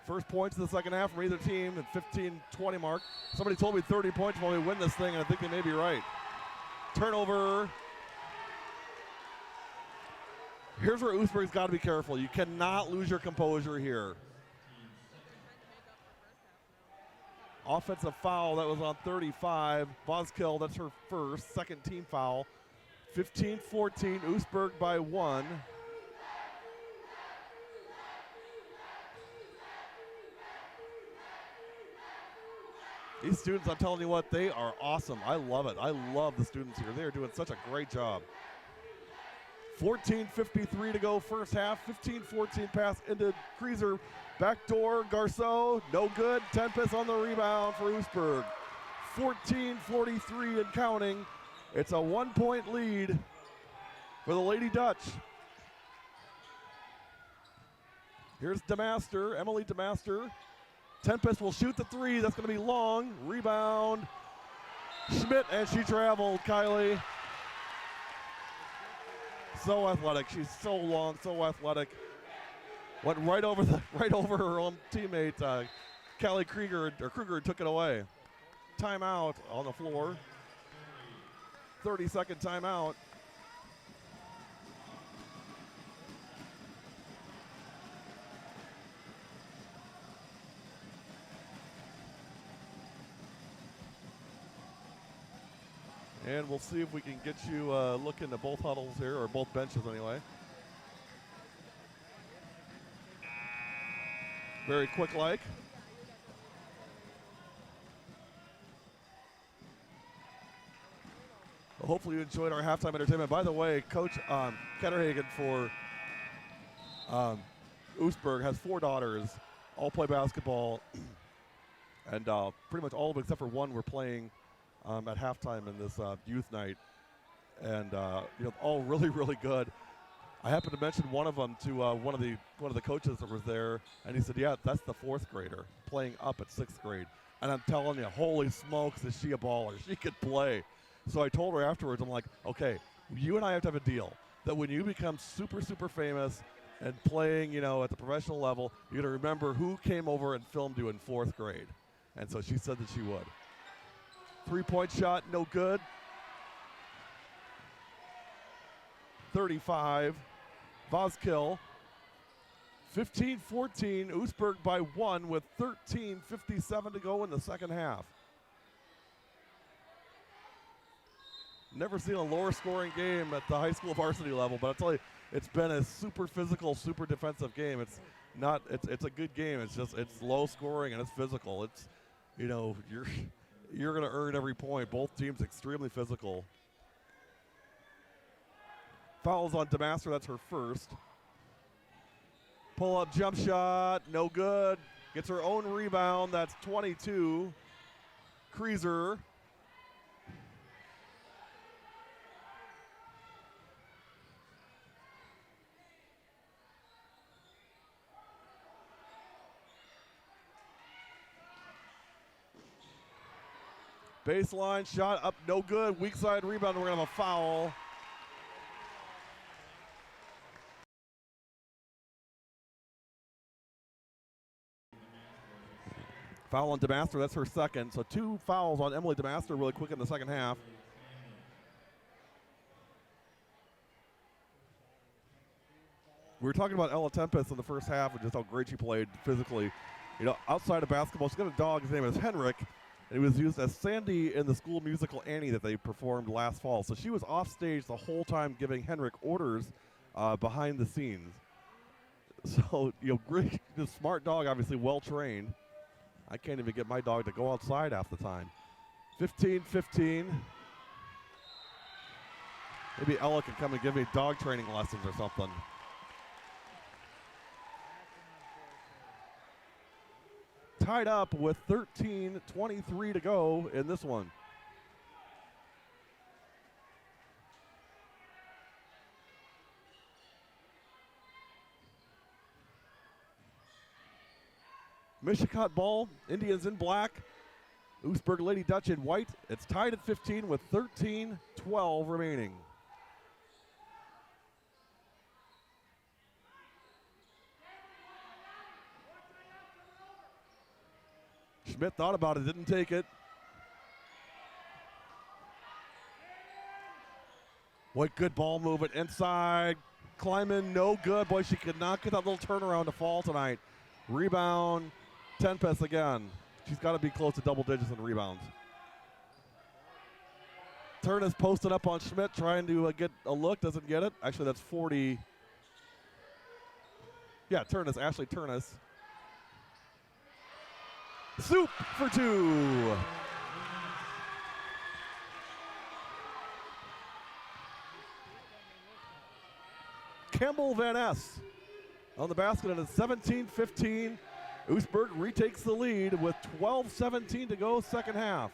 First points of the second half from either team at 15-20 mark. Somebody told me 30 points while we win this thing, and I think they may be right. Turnover. Here's where Oostburg's got to be careful. You cannot lose your composure here. Offensive foul, that was on 35. Voskill, that's her first, second team foul. 15-14, Oostburg by one. These students, I'm telling you what, they are awesome. I love it. I love the students here. They are doing such a great job. 14:53 to go, first half. 15-14 pass into Kreeser. Backdoor, Garceau, no good. Tempest on the rebound for Oostburg. 14:43 and counting. It's a 1 point lead for the Lady Dutch. Here's DeMaster, Emily DeMaster. Tempest will shoot the three. That's going to be long. Rebound. Schmidt, and she traveled, Kylie. So athletic. She's so long, so athletic. Went right over her own teammate, Callie Kruger took it away. Timeout on the floor. 30-second timeout. And we'll see if we can get you looking at both huddles here, or both benches anyway. Very quick like. Well, hopefully you enjoyed our halftime entertainment. By the way, Coach Ketterhagen for Oostburg has 4 daughters, all play basketball, and pretty much all of them except for one were playing at halftime in this youth night, and all really, really good. I happened to mention one of them to one of the coaches that was there, and he said, "Yeah, that's the 4th grader playing up at 6th grade." And I'm telling you, holy smokes, is she a baller? She could play. So I told her afterwards, I'm like, "Okay, you and I have to have a deal that when you become super, super famous and playing, at the professional level, you're gonna remember who came over and filmed you in 4th grade." And so she said that she would. 3-point shot, no good. 35. Vazkill. 15-14, Oostburg by 1 with 13:57 to go in the second half. Never seen a lower scoring game at the high school varsity level, but I'll tell you, it's been a super physical, super defensive game. It's a good game. It's low scoring and it's physical. It's, you're going to earn every point. Both teams extremely physical. Fouls on DeMaster, that's her first. Pull up jump shot, no good. Gets her own rebound, that's 22. Kreeser. Baseline shot up, no good. Weak side rebound, we're going to have a foul. Foul on DeMaster, that's her second. So 2 fouls on Emily DeMaster really quick in the second half. We were talking about Ella Tempest in the first half and just how great she played physically. Outside of basketball, she's got a dog, his name is Henrik. And he was used as Sandy in the school musical Annie that they performed last fall. So she was off stage the whole time giving Henrik orders behind the scenes. So, great, smart dog, obviously well trained. I can't even get my dog to go outside half the time. 15-15. Maybe Ella can come and give me dog training lessons or something. Tied up with 13:23 to go in this one. Mishicot ball, Indians in black. Oostburg Lady Dutch in white. It's tied at 15 with 13:12 remaining. Schmidt thought about it, didn't take it. What good ball movement inside. Kleiman, no good. Boy, she could not get that little turnaround to fall tonight. Rebound, Tempest again. She's got to be close to double digits in rebounds. Turnus posted up on Schmidt, trying to get a look, doesn't get it. Actually, that's 40. Yeah, Turnus, Ashley Turnus. Soup for 2. Campbell Van Ness on the basket, and it's 17-15. Oostburg retakes the lead with 12:17 to go, second half.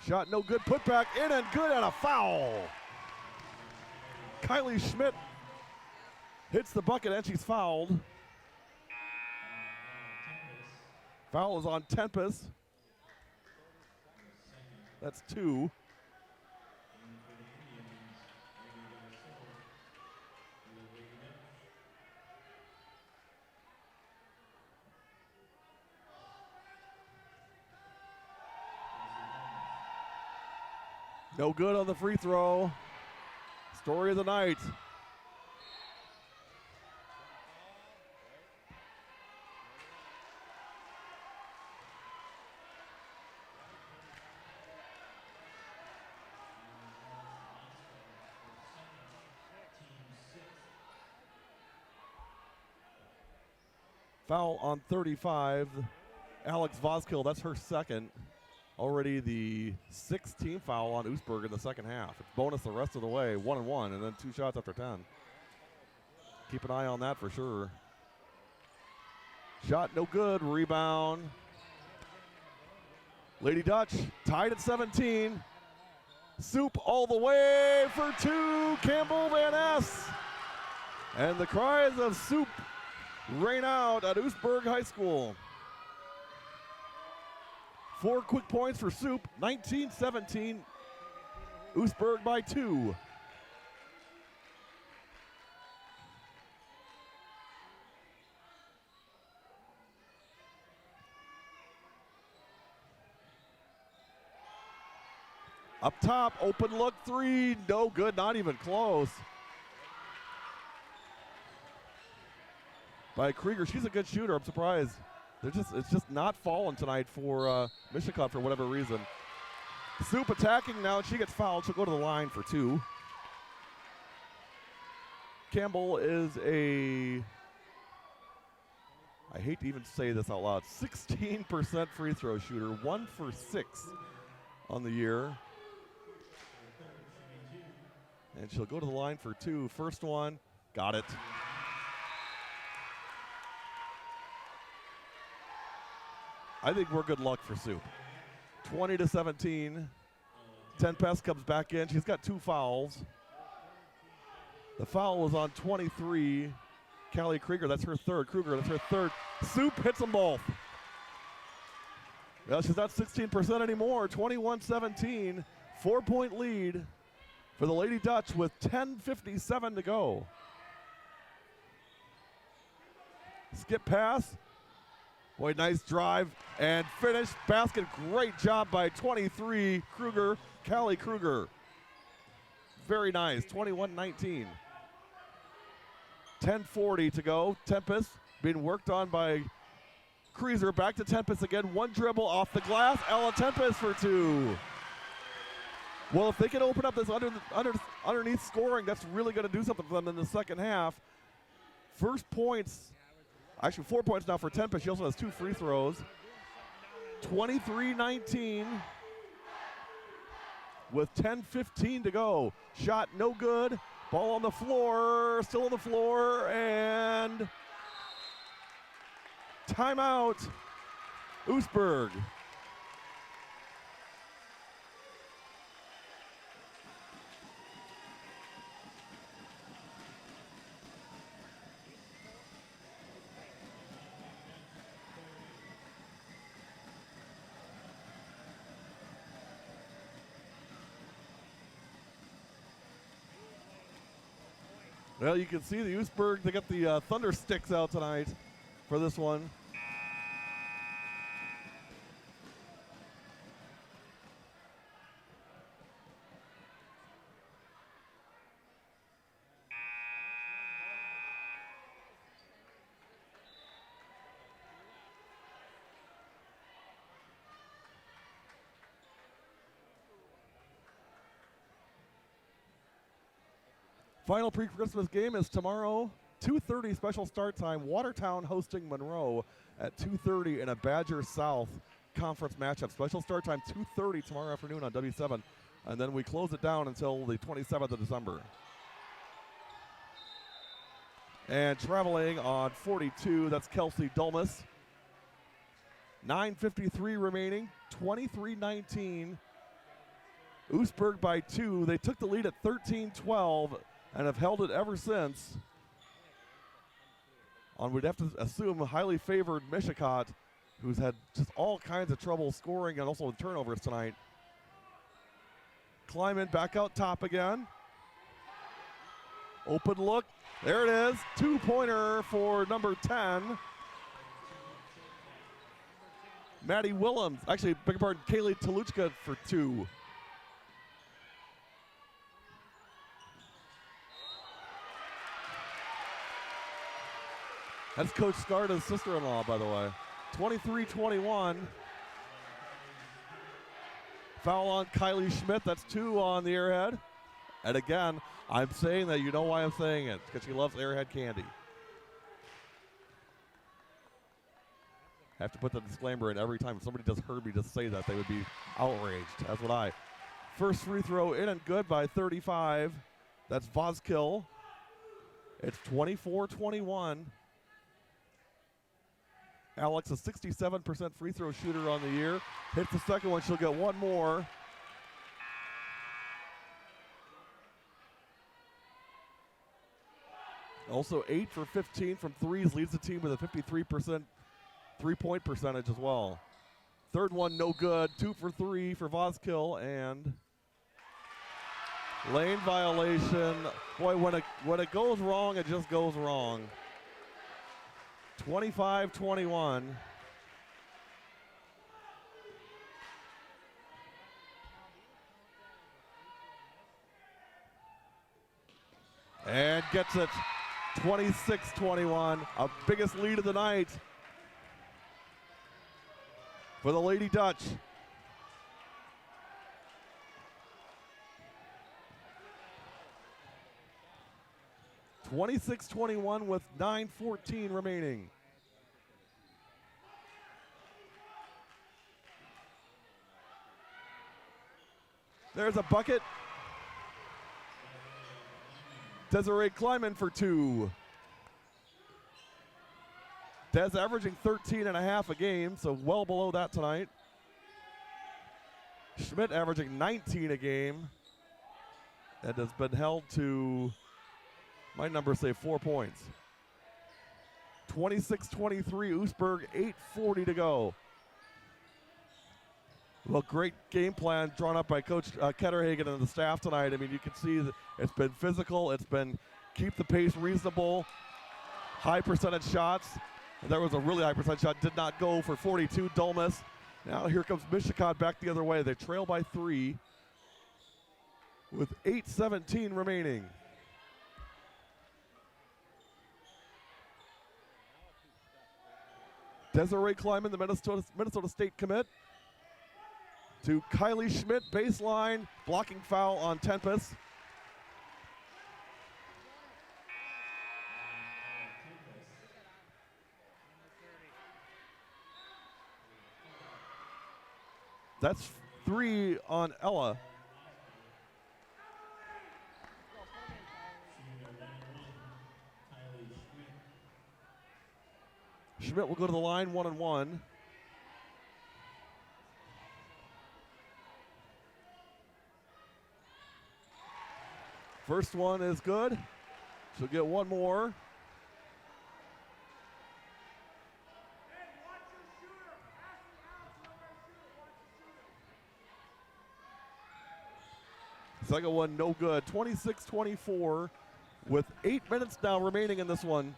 Shot no good, put back in and good, and a foul. Kylie Schmidt hits the bucket and she's fouled. Foul is on Tempest. That's 2. No good on the free throw. Story of the night. Foul on 35. Alex Vazkill, that's her second. Already the 6th team foul on Oostburg in the second half. It's bonus the rest of the way, 1-1, and then 2 shots after 10. Keep an eye on that for sure. Shot no good, rebound. Lady Dutch tied at 17. Soup all the way for 2, Campbell Van Ness. And the cries of Soup rain out at Oostburg High School. 4 quick points for Soup, 19-17, Oostburg by 2. Up top, open look three, no good, not even close. By Krieger, she's a good shooter, I'm surprised. It's just not falling tonight for Mishicot for whatever reason. Soup attacking now, and she gets fouled. She'll go to the line for two. Campbell is I hate to even say this out loud, 16% free throw shooter, 1 for 6 on the year. And she'll go to the line for two. First one, got it. I think we're good luck for Soup. 20-17. Tempest comes back in. She's got 2 fouls. The foul was on 23. Callie Krieger, that's her third. Kruger, that's her third. Soup hits them both. Well, she's not 16% anymore. 21-17. 4-point lead for the Lady Dutch with 10:57 to go. Skip pass. Boy, nice drive and finish. Basket, great job by 23, Kruger, Callie Kruger. Very nice, 21-19. 10:40 to go. Tempest being worked on by Kreeser. Back to Tempest again. One dribble off the glass. Ella Tempest for two. Well, if they can open up this underneath scoring, that's really going to do something for them in the second half. First points, actually 4 points now for Tempest. She also has 2 free throws. 23-19 with 10:15 to go. Shot no good. Ball on the floor, still on the floor, and timeout, Oostburg. Well, you can see the Oostburg, they got the Thunder Sticks out tonight for this one. Final pre-Christmas game is tomorrow, 2:30 special start time. Watertown hosting Monroe at 2:30 in a Badger South conference matchup. Special start time 2:30 tomorrow afternoon on W7, and then we close it down until the 27th of December. And traveling on 42, that's Kelsey Dulmus. 9:53 remaining, 23-19. Oostburg by 2. They took the lead at 13-12. And have held it ever since. We'd have to assume a highly favored Mishicot, who's had just all kinds of trouble scoring and also with turnovers tonight. Kleiman back out top again. Open look. There it is. 2-pointer for number 10. Maddie Willems. Actually, beg your pardon, Kaylee Taluchka for 2. That's Coach Scarda's sister-in-law, by the way. 23-21. Foul on Kylie Schmidt. That's 2 on the Airhead. And again, I'm saying that, you know why I'm saying it, because she loves Airhead candy. Have to put the disclaimer in every time. If somebody just heard me just say that, they would be outraged. That's what I. First free throw in and good by 35. That's Vozkill. It's 24-21. Alex, a 67% free throw shooter on the year. Hits the second one, she'll get one more. Also 8 for 15 from threes, leads the team with a 53% three-point percentage as well. Third one, no good. 2 for 3 for Vozkill, and lane violation. Boy, when it goes wrong, it just goes wrong. 25-21. And gets it 26-21, our biggest lead of the night for the Lady Dutch. (26-21) with 9:14 remaining. There's a bucket. Desiree Kleiman for 2. Des averaging 13.5 a game, so well below that tonight. Schmidt averaging 19 a game and has been held to, my numbers say 4 points. 26-23, Oostburg, 8:40 to go. Well, great game plan drawn up by Coach Ketterhagen and the staff tonight. I mean, you can see that it's been physical. It's been keep the pace reasonable, high percentage shots. And there was a really high percentage shot, did not go for 42, Dulmus. Now here comes Mishicot back the other way. They trail by 3 with 8:17 remaining. Desiree Kleiman, the Minnesota State commit, to Kylie Schmidt, baseline, blocking foul on Tempest. That's 3 on Ella. Schmidt will go to the line 1-on-1. First one is good. She'll get one more. Second one, no good. 26-24 with 8 minutes now remaining in this one.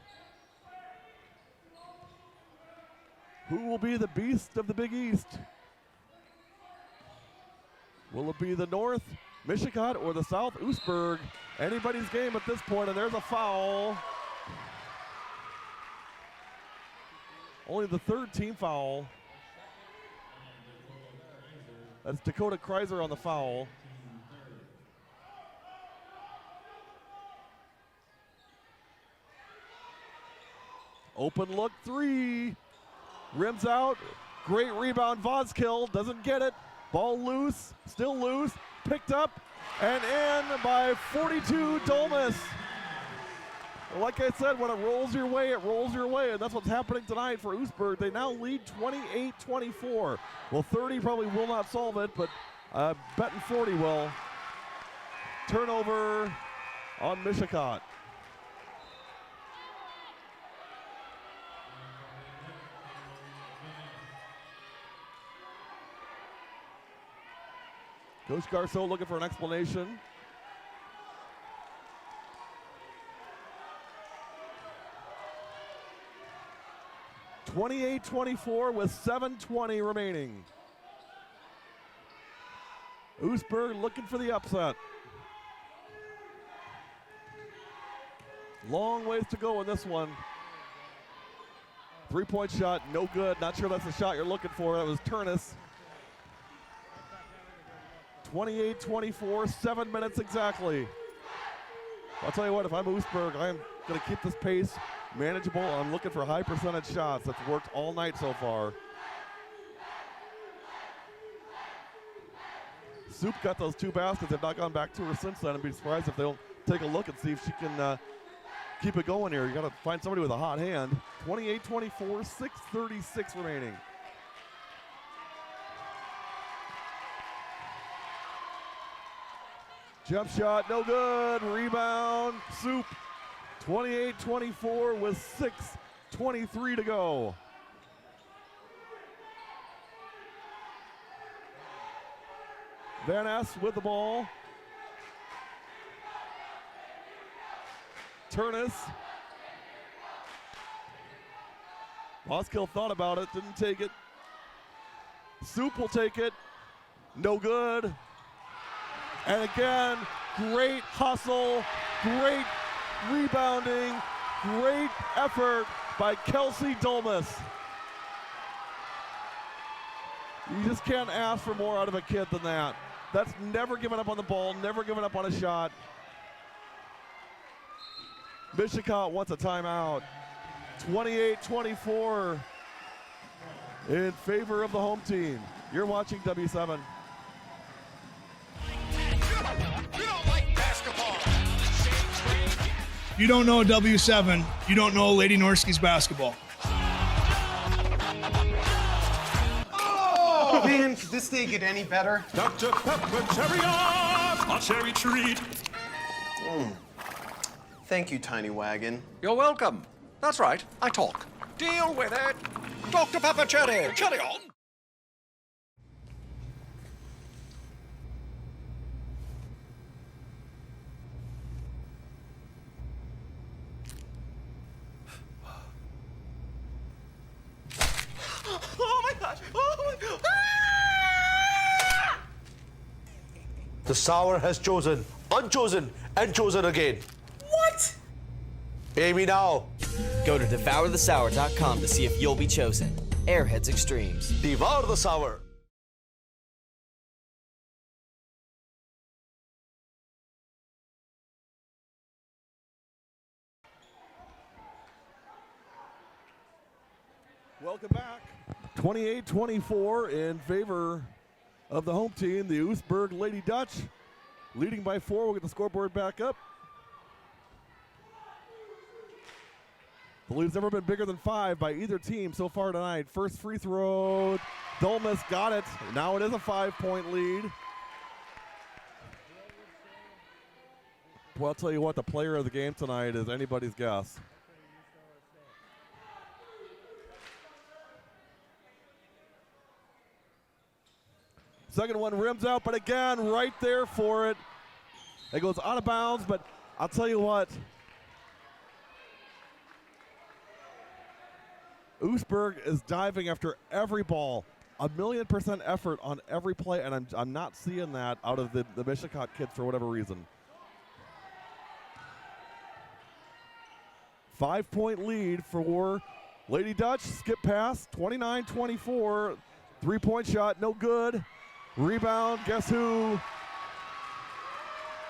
Who will be the beast of the Big East? Will it be the North, Mishicot, or the South, Oostburg? Anybody's game at this point, and there's a foul. Only the third team foul. That's Dakota Kreiser on the foul. Open look 3. Rims out. Great rebound. Vozkill doesn't get it. Ball loose. Still loose. Picked up and in by 42, Dulmus. Like I said, when it rolls your way, it rolls your way. And that's what's happening tonight for Oostburg. They now lead 28-24. Well, 30 probably will not solve it, but betting 40 will. Turnover on Mishicot. Coach Garceau looking for an explanation. (28-24) with 7:20 remaining. Oostburg looking for the upset. Long ways to go in this one. 3-point shot, no good. Not sure that's the shot you're looking for. That was Turnus. 28-24, 7 minutes exactly. I'll tell you what, if I'm Oostburg, I'm going to keep this pace manageable. I'm looking for high percentage shots. That's worked all night so far. Soup got those 2 baskets. They've not gone back to her since then. I'd be surprised if they'll take a look and see if she can keep it going here. You got to find somebody with a hot hand. 28-24, 6:36 remaining. Jump shot, no good. Rebound, Soup. 28-24 with 6:23 to go. Van Ness with the ball. Turnus. Vozkill thought about it, didn't take it. Soup will take it. No good. And again, great hustle, great rebounding, great effort by Kelsey Dolmas. You just can't ask for more out of a kid than that. That's never giving up on the ball, never giving up on a shot. Mishicot wants a timeout. 28-24 in favor of the home team. You're watching W7. You don't know W7, you don't know Lady Norski's basketball. Oh, man, could this day get any better? Dr. Pepper Cherry Off, a cherry treat. Thank you, Tiny Wagon. You're welcome. That's right, I talk. Deal with it. Dr. Pepper Cherry, cherry on. Oh my gosh! Oh my god! The sour has chosen, unchosen, and chosen again. What? Pay me now. Go to devourthesour.com to see if you'll be chosen. Airheads Extremes. Devour the sour. Welcome back. 28-24 in favor of the home team, the Oostburg Lady Dutch, leading by 4. We'll get the scoreboard back up. The lead's never been bigger than 5 by either team so far tonight. First free throw, Dolmas got it. Now it is a 5-point lead. Well, I'll tell you what, the player of the game tonight is anybody's guess. Second one rims out, but again, right there for it. It goes out of bounds, but I'll tell you what. Oostburg is diving after every ball. 1,000,000% effort on every play, and I'm not seeing that out of the Mishicot kids for whatever reason. 5-point lead for Lady Dutch. Skip pass, 29-24. 3-point shot, no good. Rebound, guess who?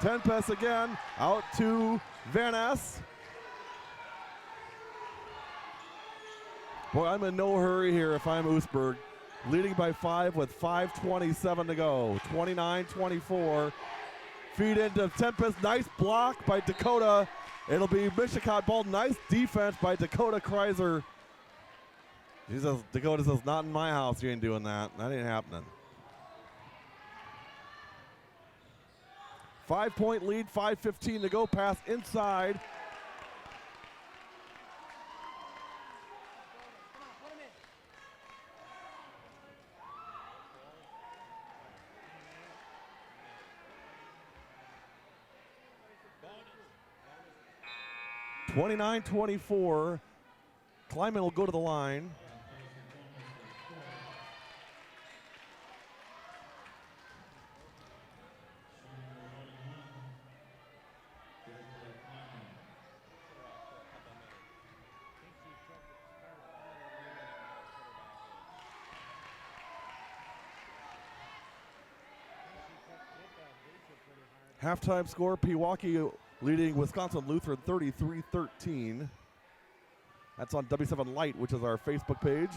Tempest again, out to Van Ness. Boy, I'm in no hurry here if I'm Oostburg. Leading by 5 with 5:27 to go. 29-24. Feed into Tempest. Nice block by Dakota. It'll be Mishicot ball. Nice defense by Dakota Kreiser. Dakota says, not in my house. You ain't doing that. That ain't happening. 5-point lead, 5:15 to go. Pass inside. (29-24). Kleiman will go to the line. Halftime score, Pewaukee leading Wisconsin Lutheran 33-13. That's on W7 Lite, which is our Facebook page.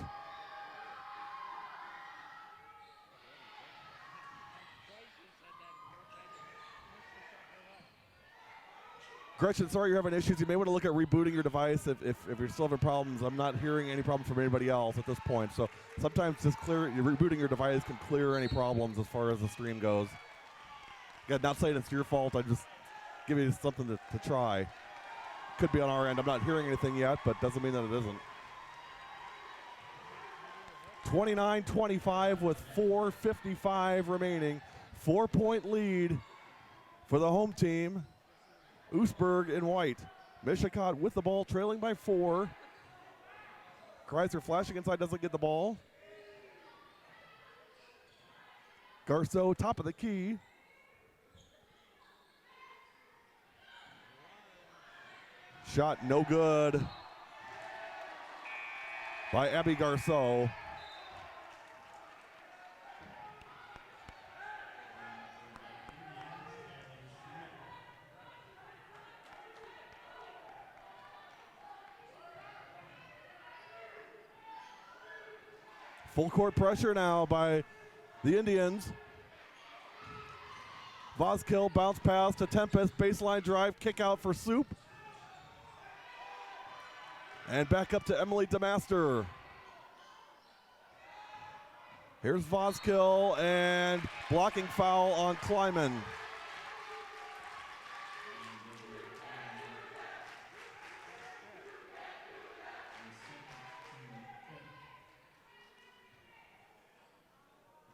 Gretchen, sorry you're having issues. You may want to look at rebooting your device if you're still having problems. I'm not hearing any problems from anybody else at this point. So sometimes just rebooting your device can clear any problems as far as the stream goes. Again, not saying it's your fault. I'm just giving you something to try. Could be on our end. I'm not hearing anything yet, but doesn't mean that it isn't. 29-25 with 4:55 remaining. 4-point lead for the home team. Oostburg in white. Mishicot with the ball, trailing by 4. Kreiser flashing inside, doesn't get the ball. Garceau, top of the key. Shot no good by Abby Garceau. Full court pressure now by the Indians. Vazquez bounce pass to Tempest, baseline drive, kick out for Soup. And back up to Emily DeMaster. Here's Vazquez and blocking foul on Kleiman.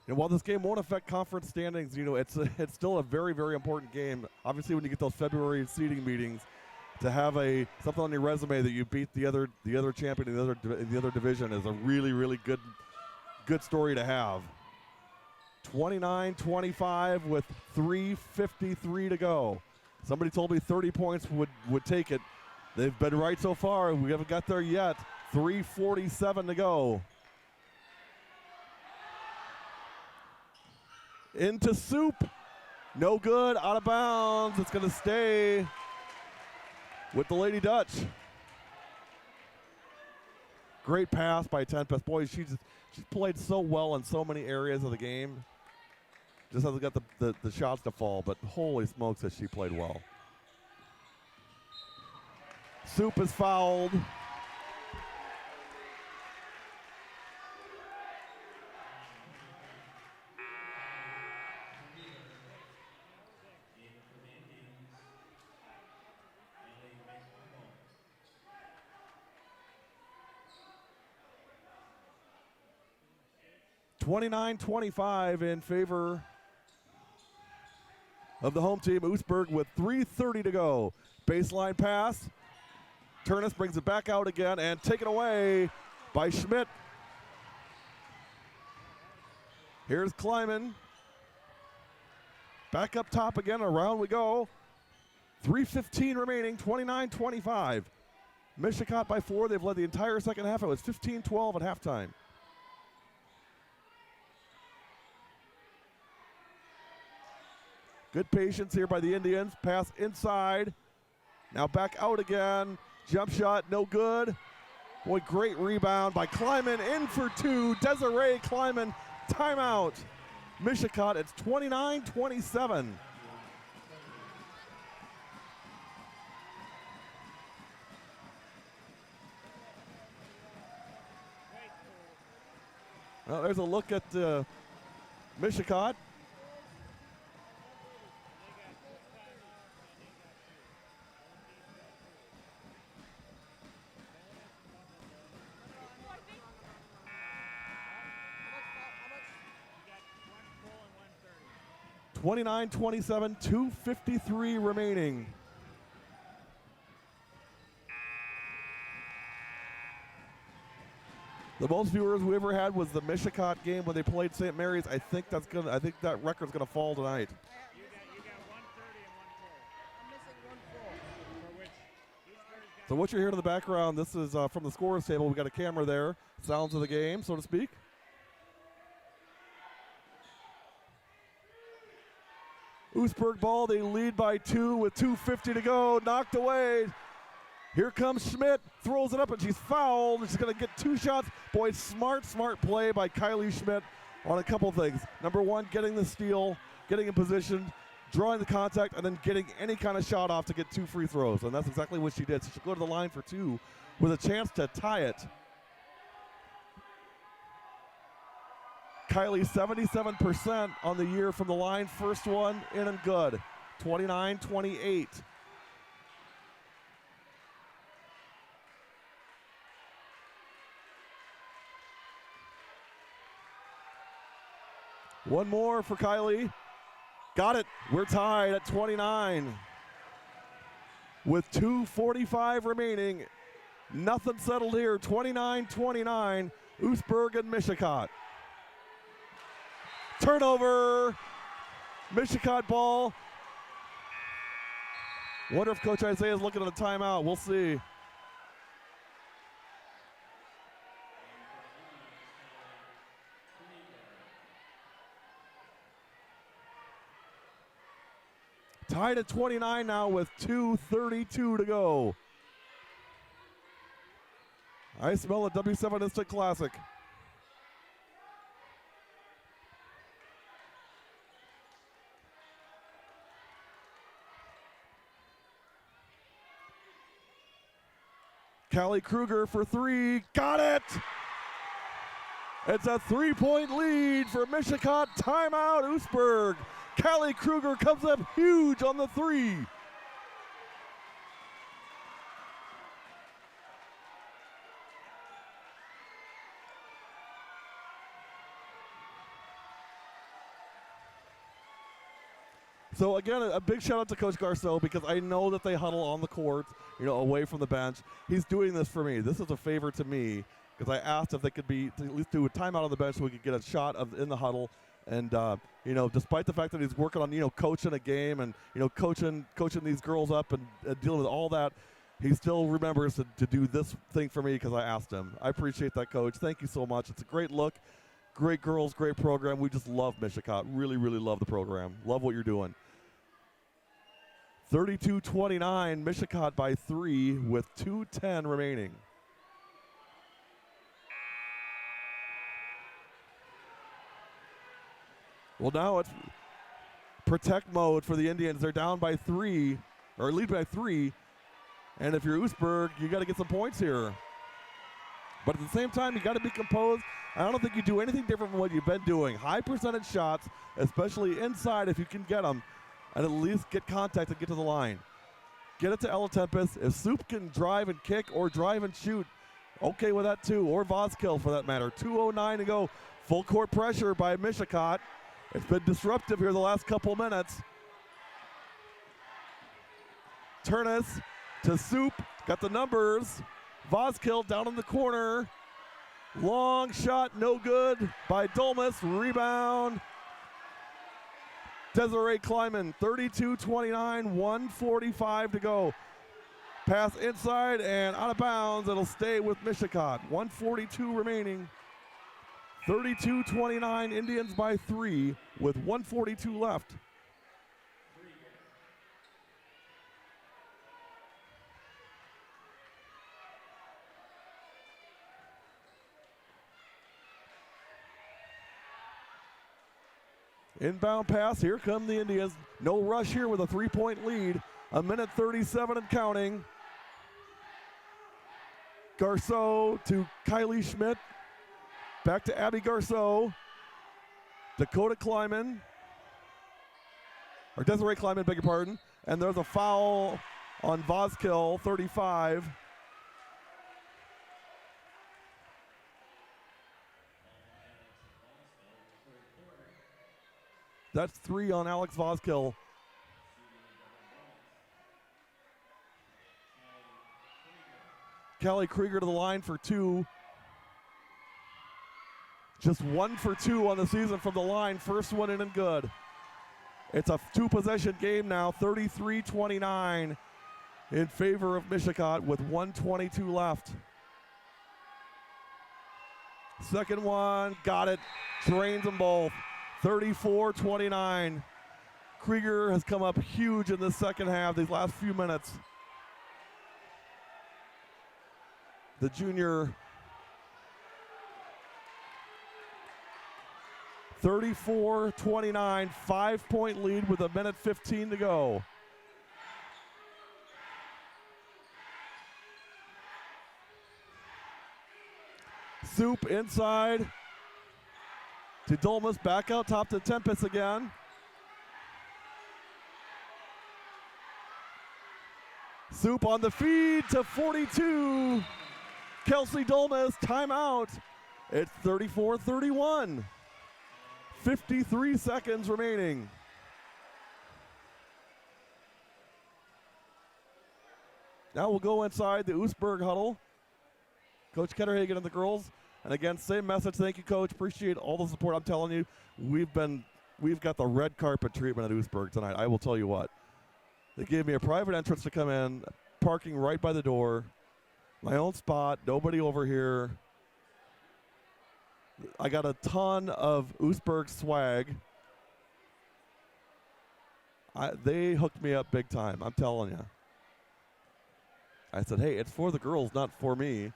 And while this game won't affect conference standings, you know, it's still a very, very important game. Obviously, when you get those February seeding meetings, to have something on your resume that you beat the other champion in the other division is a really, really good story to have. 29-25 with 3:53 to go. Somebody told me 30 points would take it. They've been right so far. We haven't got there yet. 3:47 to go. Into Soup. No good, out of bounds. It's going to stay with the Lady Dutch. Great pass by Tempest. Boy, she's played so well in so many areas of the game. Just hasn't got the shots to fall, but holy smokes has she played well. Soup is fouled. (29-25) in favor of the home team. Oostburg with 3:30 to go. Baseline pass. Turnus brings it back out again and taken away by Schmidt. Here's Kleiman. Back up top again, around we go. 3:15 remaining, 29-25. Mishicot by 4. They've led the entire second half. It was 15-12 at halftime. Good patience here by the Indians. Pass inside. Now back out again. Jump shot, no good. Boy, great rebound by Kleiman. In for 2. Desiree Kleiman, timeout. Mishicot, it's 29-27. Well, there's a look at Mishicot. (29-27), 2:53 remaining. The most viewers we ever had was the Mishicot game when they played St. Mary's. I think that record's gonna fall tonight. You got 130 and 1 full. I'm missing 1 full. For which So what you're hearing in the background, this is from the scorer's table. We got a camera there. Sounds of the game, so to speak. Oostburg ball, they lead by 2 with 2:50 to go. Knocked away. Here comes Schmidt, throws it up, and she's fouled. She's going to get 2 shots. Boy, smart play by Kylie Schmidt on a couple things. Number 1, getting the steal, getting in position, drawing the contact, and then getting any kind of shot off to get 2 free throws. And that's exactly what she did. So she'll go to the line for 2 with a chance to tie it. Kylie, 77% on the year from the line. First one in and good. 29-28. One more for Kylie. Got it. We're tied at 29. With 2:45 remaining. Nothing settled here. 29-29. Oostburg and Mishicot. Turnover. Mishicot ball. Wonder if Coach Isaiah is looking at a timeout. We'll see. Tied at 29 now with 2:32 to go. I smell a W7 Instant Classic. Callie Kruger for three. Got it! It's a 3-point lead for Mishicot. Timeout, Oostburg. Callie Kruger comes up huge on the three. So again, a big shout out to Coach Garceau because I know that they huddle on the court, away from the bench. He's doing this for me. This is a favor to me because I asked if they could at least do a timeout on the bench so we could get a shot in the huddle. And despite the fact that he's working on coaching a game and coaching these girls up and dealing with all that, he still remembers to do this thing for me because I asked him. I appreciate that, Coach. Thank you so much. It's a great look, great girls, great program. We just love Mishicot. Really, really love the program. Love what you're doing. 32-29, Mishicot by 3 with 2:10 remaining. Well, now it's protect mode for the Indians. They're down by 3, or lead by 3. And if you're Oostburg, you got to get some points here. But at the same time, you got to be composed. I don't think you do anything different from what you've been doing. High percentage shots, especially inside if you can get them, and at least get contact and get to the line. Get it to Ella Tempest. If Soup can drive and kick or drive and shoot, okay with that too, or Voskill for that matter. 2:09 to go. Full court pressure by Mishicot. It's been disruptive here the last couple minutes. Turnus to Soup. Got the numbers. Voskill down in the corner. Long shot, no good by Dolmas. Rebound. Desiree Kleiman, 32-29, 1:45 to go. Pass inside and out of bounds. It'll stay with Mishicot. 1:42 remaining. 32-29, Indians by 3 with 1:42 left. Inbound pass, here come the Indians. No rush here with a 3-point lead. 1:37 and counting. Garceau to Kylie Schmidt. Back to Abby Garceau. Dakota Kleiman. Or Desiree Kleiman, beg your pardon. And there's a foul on Voskill, 35. That's 3 on Alex Voskill. Callie Krieger to the line for 2. Just 1 for 2 on the season from the line. First one in and good. It's a 2-possession game now, 33-29 in favor of Mishicot with 1:22 left. Second one, got it, drains them both. 34-29. Krieger has come up huge in the second half, these last few minutes. The junior, 34-29, 5-point lead with 1:15 to go. Soup inside to Dolmas, back out top to Tempest again. Soup on the feed to 42. Kelsey Dolmas, timeout. It's 34-31. 53 seconds remaining. Now we'll go inside the Oostburg huddle. Coach Ketterhagen and the girls. And again, same message. Thank you, Coach. Appreciate all the support. I'm telling you, we've got the red carpet treatment at Oostburg tonight. I will tell you what. They gave me a private entrance to come in, parking right by the door, my own spot, nobody over here. I got a ton of Oostburg swag. They hooked me up big time, I'm telling you. I said, hey, it's for the girls, not for me.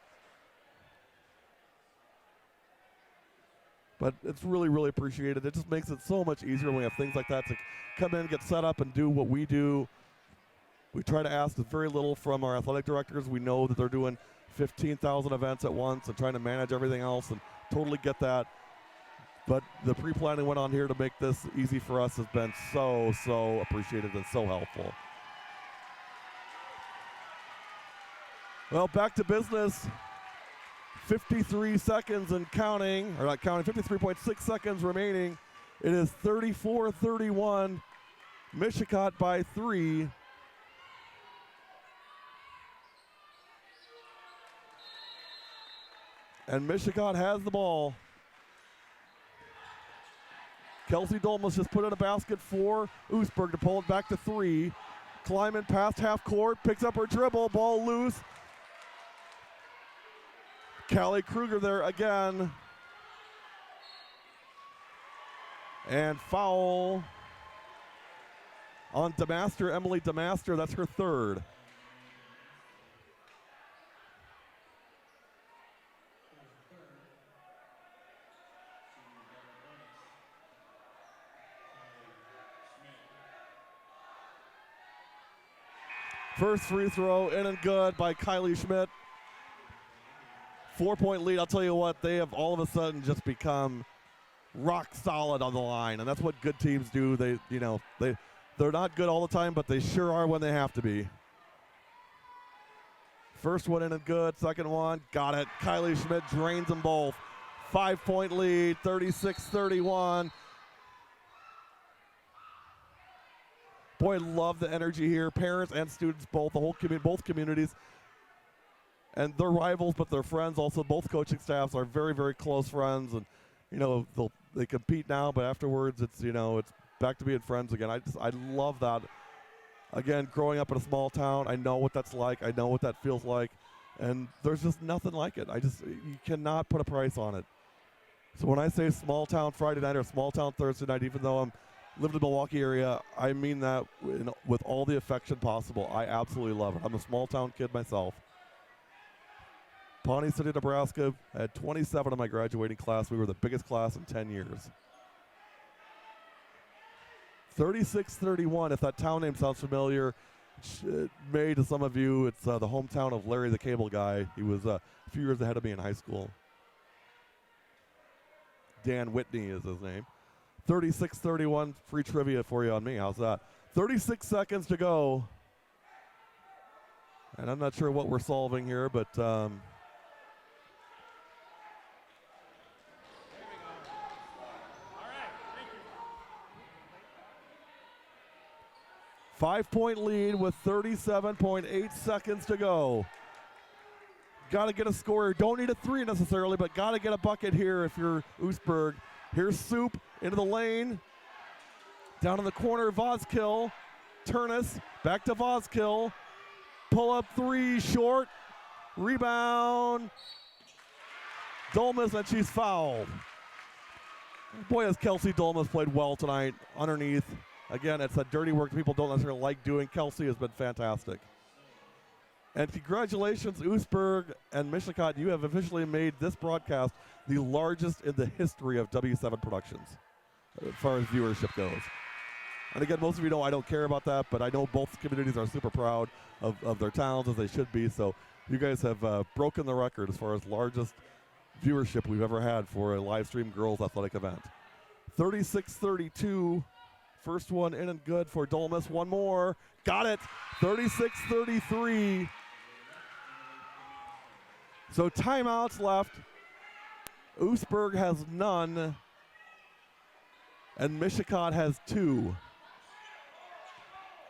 But it's really, really appreciated. It just makes it so much easier when we have things like that to come in, get set up, and do what we do. We try to ask very little from our athletic directors. We know that they're doing 15,000 events at once and trying to manage everything else, and totally get that. But the pre-planning went on here to make this easy for us has been so, so appreciated and so helpful. Well, back to business. 53 seconds and counting, or not counting, 53.6 seconds remaining. It is 34-31, Mishicot by 3. And Mishicot has the ball. Kelsey Dolmas just put in a basket for Oostburg to pull it back to 3. Climbing past half court, picks up her dribble, ball loose. Callie Kruger there again. And foul on DeMaster, Emily DeMaster. That's her third. First free throw in and good by Kylie Schmidt. 4-point lead. I'll tell you what, they have all of a sudden just become rock solid on the line, and that's what good teams do. They're not good all the time, but they sure are when they have to be. First one in and good. Second one, got it. Kylie Schmidt drains them both. 5-point lead, 36-31. Boy, love the energy here. Parents and students both, the whole both communities. And they're rivals, but they're friends. Also, both coaching staffs are very, very close friends, and they compete now, but afterwards, it's back to being friends again. I love that. Again, growing up in a small town, I know what that's like. I know what that feels like, and there's just nothing like it. You cannot put a price on it. So when I say small town Friday night or small town Thursday night, even though I'm living in the Milwaukee area, I mean that with all the affection possible. I absolutely love it. I'm a small town kid myself. Pawnee City, Nebraska, had 27 in my graduating class. We were the biggest class in 10 years. 36-31, if that town name sounds familiar, it may to some of you. It's the hometown of Larry the Cable Guy. He was a few years ahead of me in high school. Dan Whitney is his name. 36-31, free trivia for you on me. How's that? 36 seconds to go. And I'm not sure what we're solving here, but 5-point lead with 37.8 seconds to go. Got to get a score. Don't need a 3 necessarily, but got to get a bucket here if you're Oostburg. Here's Soup into the lane. Down in the corner, Vozkill. Turnus back to Vozkill. Pull up 3, short. Rebound. Dolmas, and she's fouled. Boy, has Kelsey Dolmas played well tonight underneath. Again, it's that dirty work people don't necessarily like doing. Kelsey has been fantastic. And congratulations, Oostburg and Mishicot. You have officially made this broadcast the largest in the history of W7 Productions as far as viewership goes. And again, most of you know I don't care about that, but I know both communities are super proud of their towns, as they should be. So you guys have broken the record as far as largest viewership we've ever had for a live stream girls athletic event. 36-32. First one in and good for Dolmas. One more. Got it. 36-33. So timeouts left. Oostburg has none. And Mishicot has 2.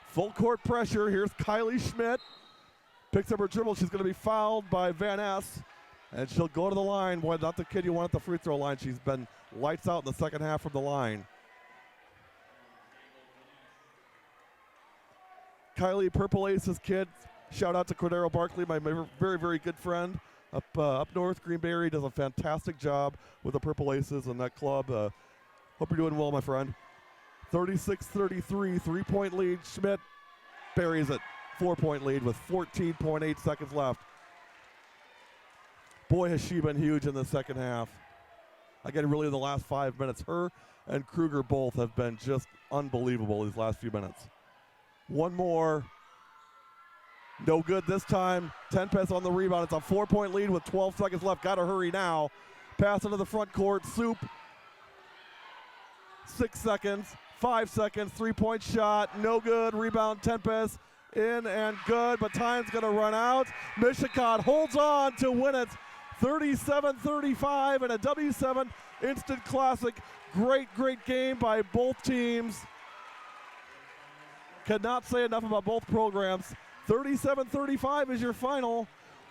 Full court pressure. Here's Kylie Schmidt. Picks up her dribble. She's going to be fouled by Van Ness. And she'll go to the line. Boy, not the kid you want at the free throw line. She's been lights out in the second half from the line. Kylie Purple Aces kid. Shout out to Cordero Barkley, my very, very good friend up north. Greenberry does a fantastic job with the Purple Aces and that club. Hope you're doing well, my friend. 36-33, 3-point lead. Schmidt buries it. 4-point lead with 14.8 seconds left. Boy, has she been huge in the second half. Again, really in the last 5 minutes. Her and Kruger both have been just unbelievable these last few minutes. One more. No good this time. Tempest on the rebound. It's a 4-point lead with 12 seconds left. Got to hurry now. Pass into the front court. Soup. 6 seconds. 5 seconds. 3-point shot. No good. Rebound. Tempest. In and good, but time's going to run out. Mishicot holds on to win it. 37-35 and a W7 instant classic. Great game by both teams. Cannot say enough about both programs. 37-35 is your final.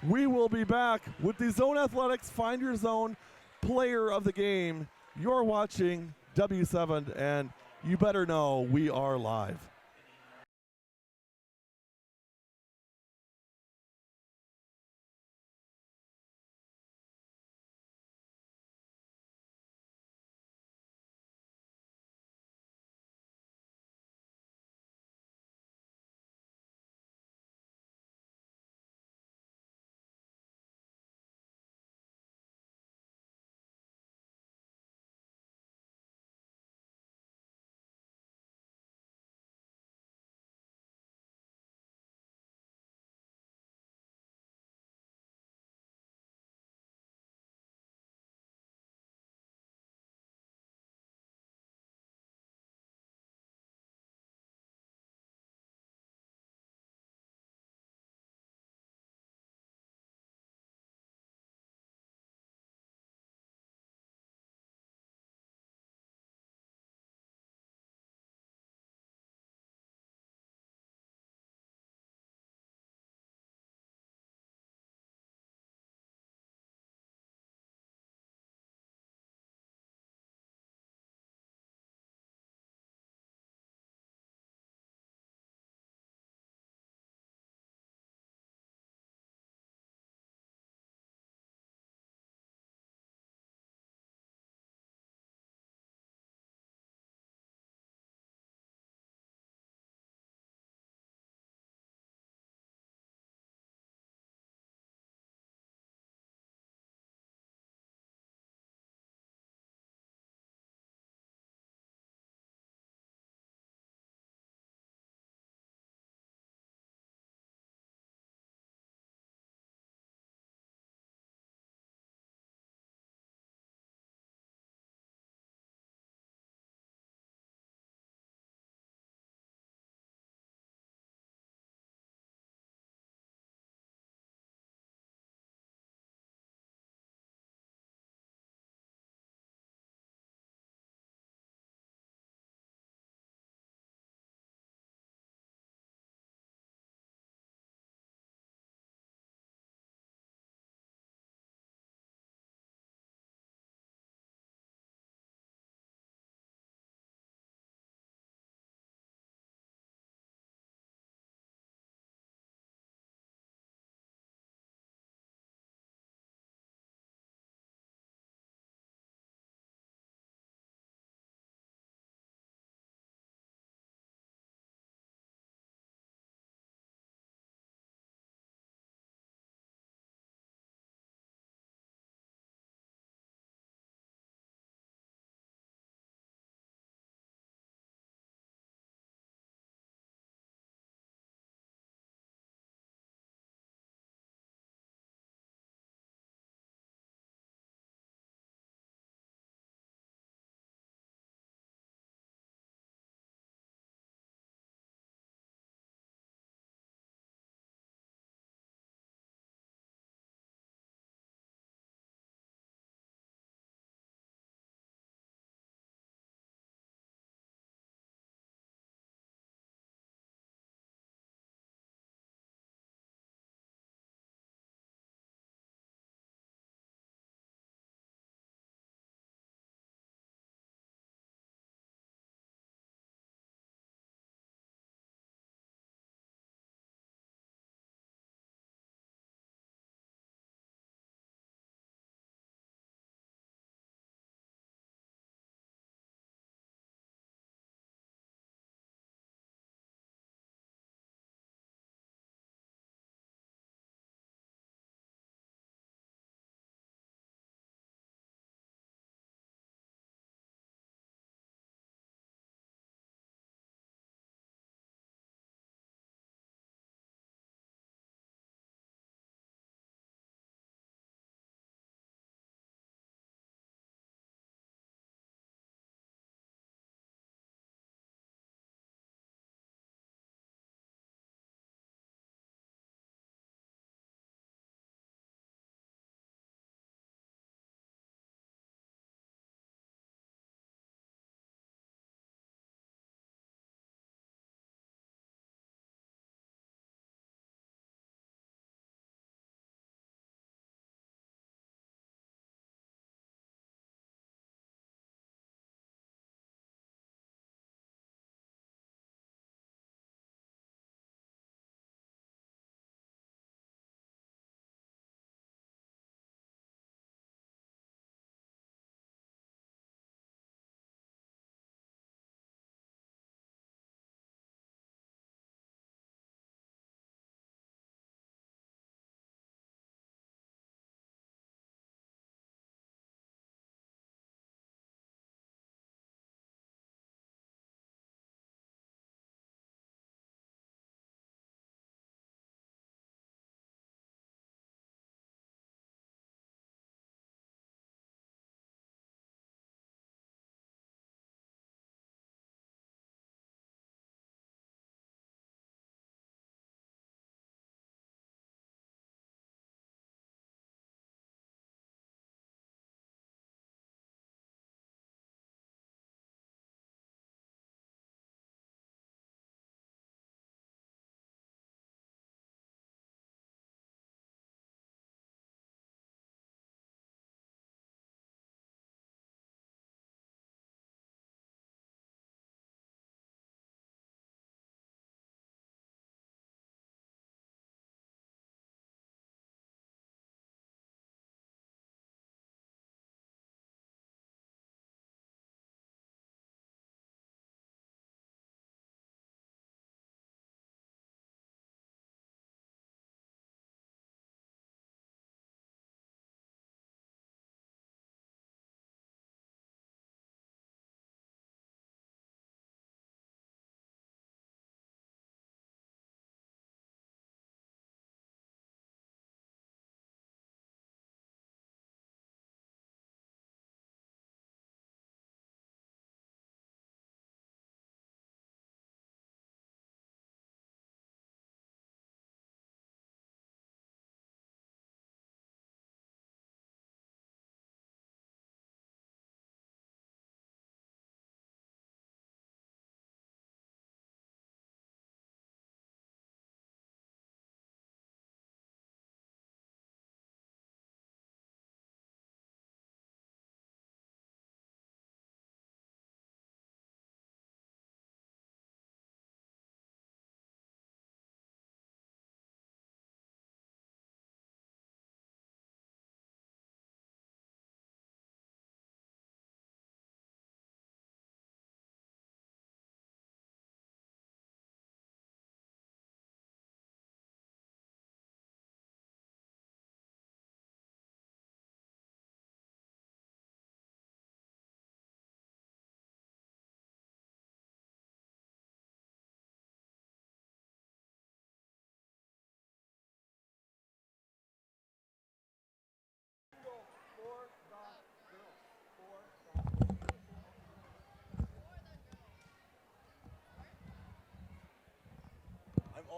We will be back with the Zone Athletics Find Your Zone Player of the Game. You're watching W7, and you better know we are live.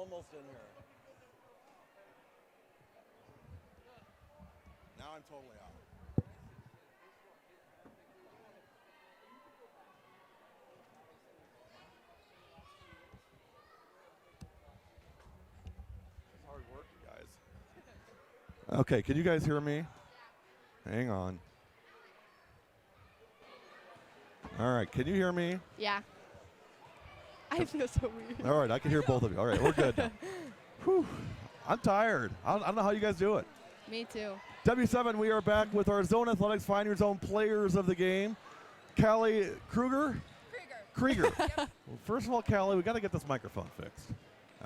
almost in here. Now I'm totally out. It's hard work, you guys. Okay, can you guys hear me? Hang on. All right, can you hear me? Yeah. I feel so weird. All right, I can hear both of you. All right, we're good now. Whew, I'm tired. I don't know how you guys do it. Me too. W7, we are back with our Zone Athletics Find Your Zone players of the game. Callie Krieger. Well, first of all, Callie, we got to get this microphone fixed.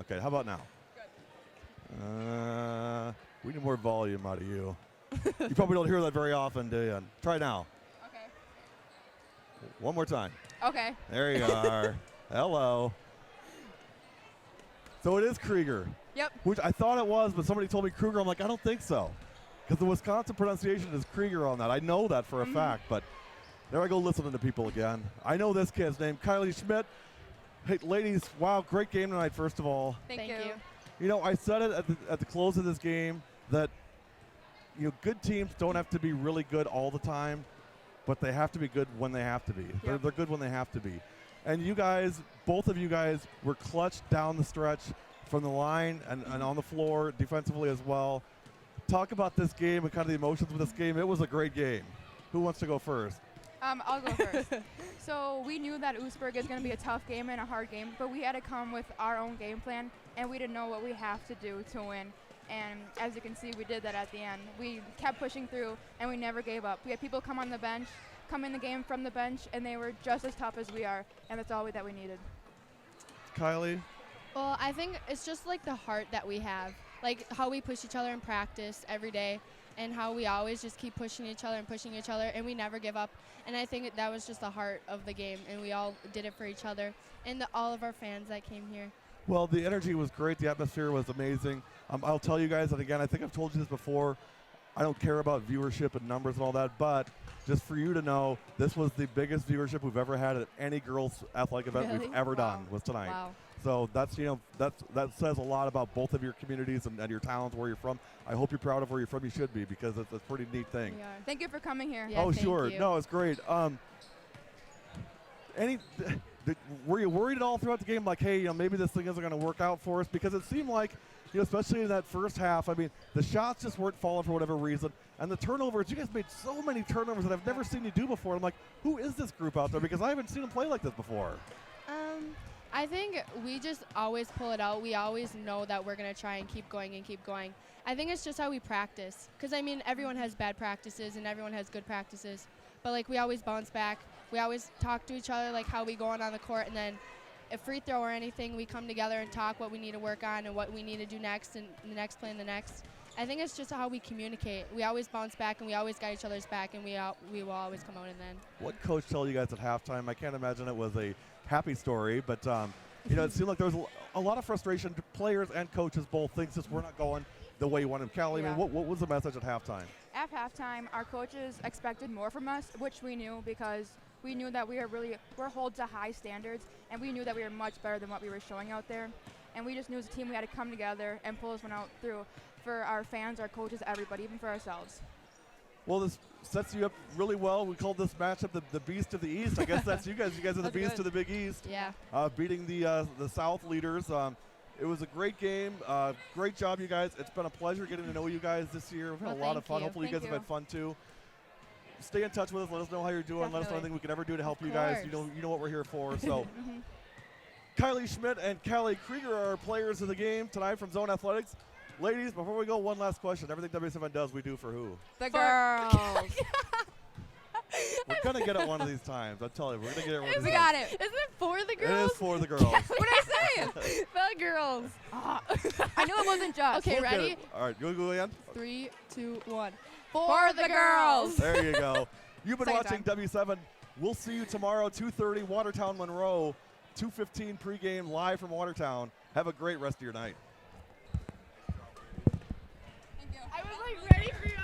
Okay, how about now? Good. We need more volume out of you. You probably don't hear that very often, do you? Try now. Okay. One more time. Okay. There you are. Hello. So it is Krieger. Yep. Which I thought it was, but somebody told me Kruger. I'm like, I don't think so. Because the Wisconsin pronunciation is Krieger on that. I know that for a fact, but there I go listening to people again. I know this kid's name, Kylie Schmidt. Hey, ladies, wow, great game tonight, first of all. Thank you. You know, I said it at the close of this game that, you know, good teams don't have to be really good all the time, but they have to be good when they have to be. Yep. They're good when they have to be. And you guys, both of you guys, were clutch down the stretch from the line and on the floor defensively as well. Talk about this game and kind of the emotions of this game. It was a great game. Who wants to go first? I'll go first. So we knew that Oostburg is going to be a tough game and a hard game, but we had to come with our own game plan, and we didn't know what we have to do to win. And as you can see, we did that at the end. We kept pushing through, and we never gave up. We had people come on the bench, come in the game from the bench, and they were just as tough as we are, and that's all that we needed. Kylie? Well, I think it's just like the heart that we have, like how we push each other in practice every day, and how we always just keep pushing each other, and we never give up. And I think that was just the heart of the game, and we all did it for each other, and all of our fans that came here. Well, the energy was great. The atmosphere was amazing. I'll tell you guys, and again, I think I've told you this before, I don't care about viewership and numbers and all that, but just for you to know, this was the biggest viewership we've ever had at any girls athletic event we've ever done was tonight. Wow. So that's, you know, that says a lot about both of your communities and your towns, where you're from. I hope you're proud of where you're from. You should be, because it's a pretty neat thing. We are. Thank you for coming here. Yeah, oh, thank sure. you. No, it's great. Were you worried at all throughout the game, like, hey, you know, maybe this thing isn't going to work out for us? Because it seemed like, you know, especially in that first half, I mean, the shots just weren't falling for whatever reason. And the turnovers, you guys made so many turnovers that I've never seen you do before. I'm like, who is this group out there? Because I haven't seen them play like this before. I think we just always pull it out. We always know that we're going to try and keep going and keep going. I think it's just how we practice. Because, I mean, everyone has bad practices and everyone has good practices. But, like, we always bounce back. We always talk to each other, like, how we going on the court. And then a free throw or anything, we come together and talk what we need to work on and what we need to do next and the next play and the next. I think it's just how we communicate. We always bounce back, and we always got each other's back, and we will always come out in the end. What coach told you guys at halftime? I can't imagine it was a happy story, but you know, it seemed like there was a lot of frustration to players and coaches both. Things just were not going the way you wanted. Callie, I mean, what was the message at halftime? At halftime, our coaches expected more from us, which we knew, because we knew that we're held to high standards, and we knew that we were much better than what we were showing out there. And we just knew as a team we had to come together and pull this one out through for our fans, our coaches, everybody, even for ourselves. Well, this sets you up really well. We called this matchup the Beast of the East. I guess that's you guys. You guys are the Beast of the Big East. Yeah. Beating the South leaders. It was a great game. Great job, you guys. It's been a pleasure getting to know you guys this year. We've had a lot of fun. Hopefully you guys have had fun too. Stay in touch with us. Let us know how you're doing. Definitely. Let us know anything we can ever do to help you guys. You know what we're here for. So, Kylie Schmidt and Callie Krieger are our players of the game tonight from Zone Athletics. Ladies, before we go, one last question. Everything W7 does, we do for who? The girls. We're going to get it one of these times. I'm telling you, we're going to get it one of these We times. got it. Isn't it for the It girls? is for the girls. What did I say? The girls. I knew it wasn't just. Okay, We'll get ready? it. All right, you go again? 3, 2, 1. For the girls. There you go. You've been Second watching W7. We'll see you tomorrow, 2:30, Watertown, Monroe, 2:15 pregame live from Watertown. Have a great rest of your night. I was like ready for you.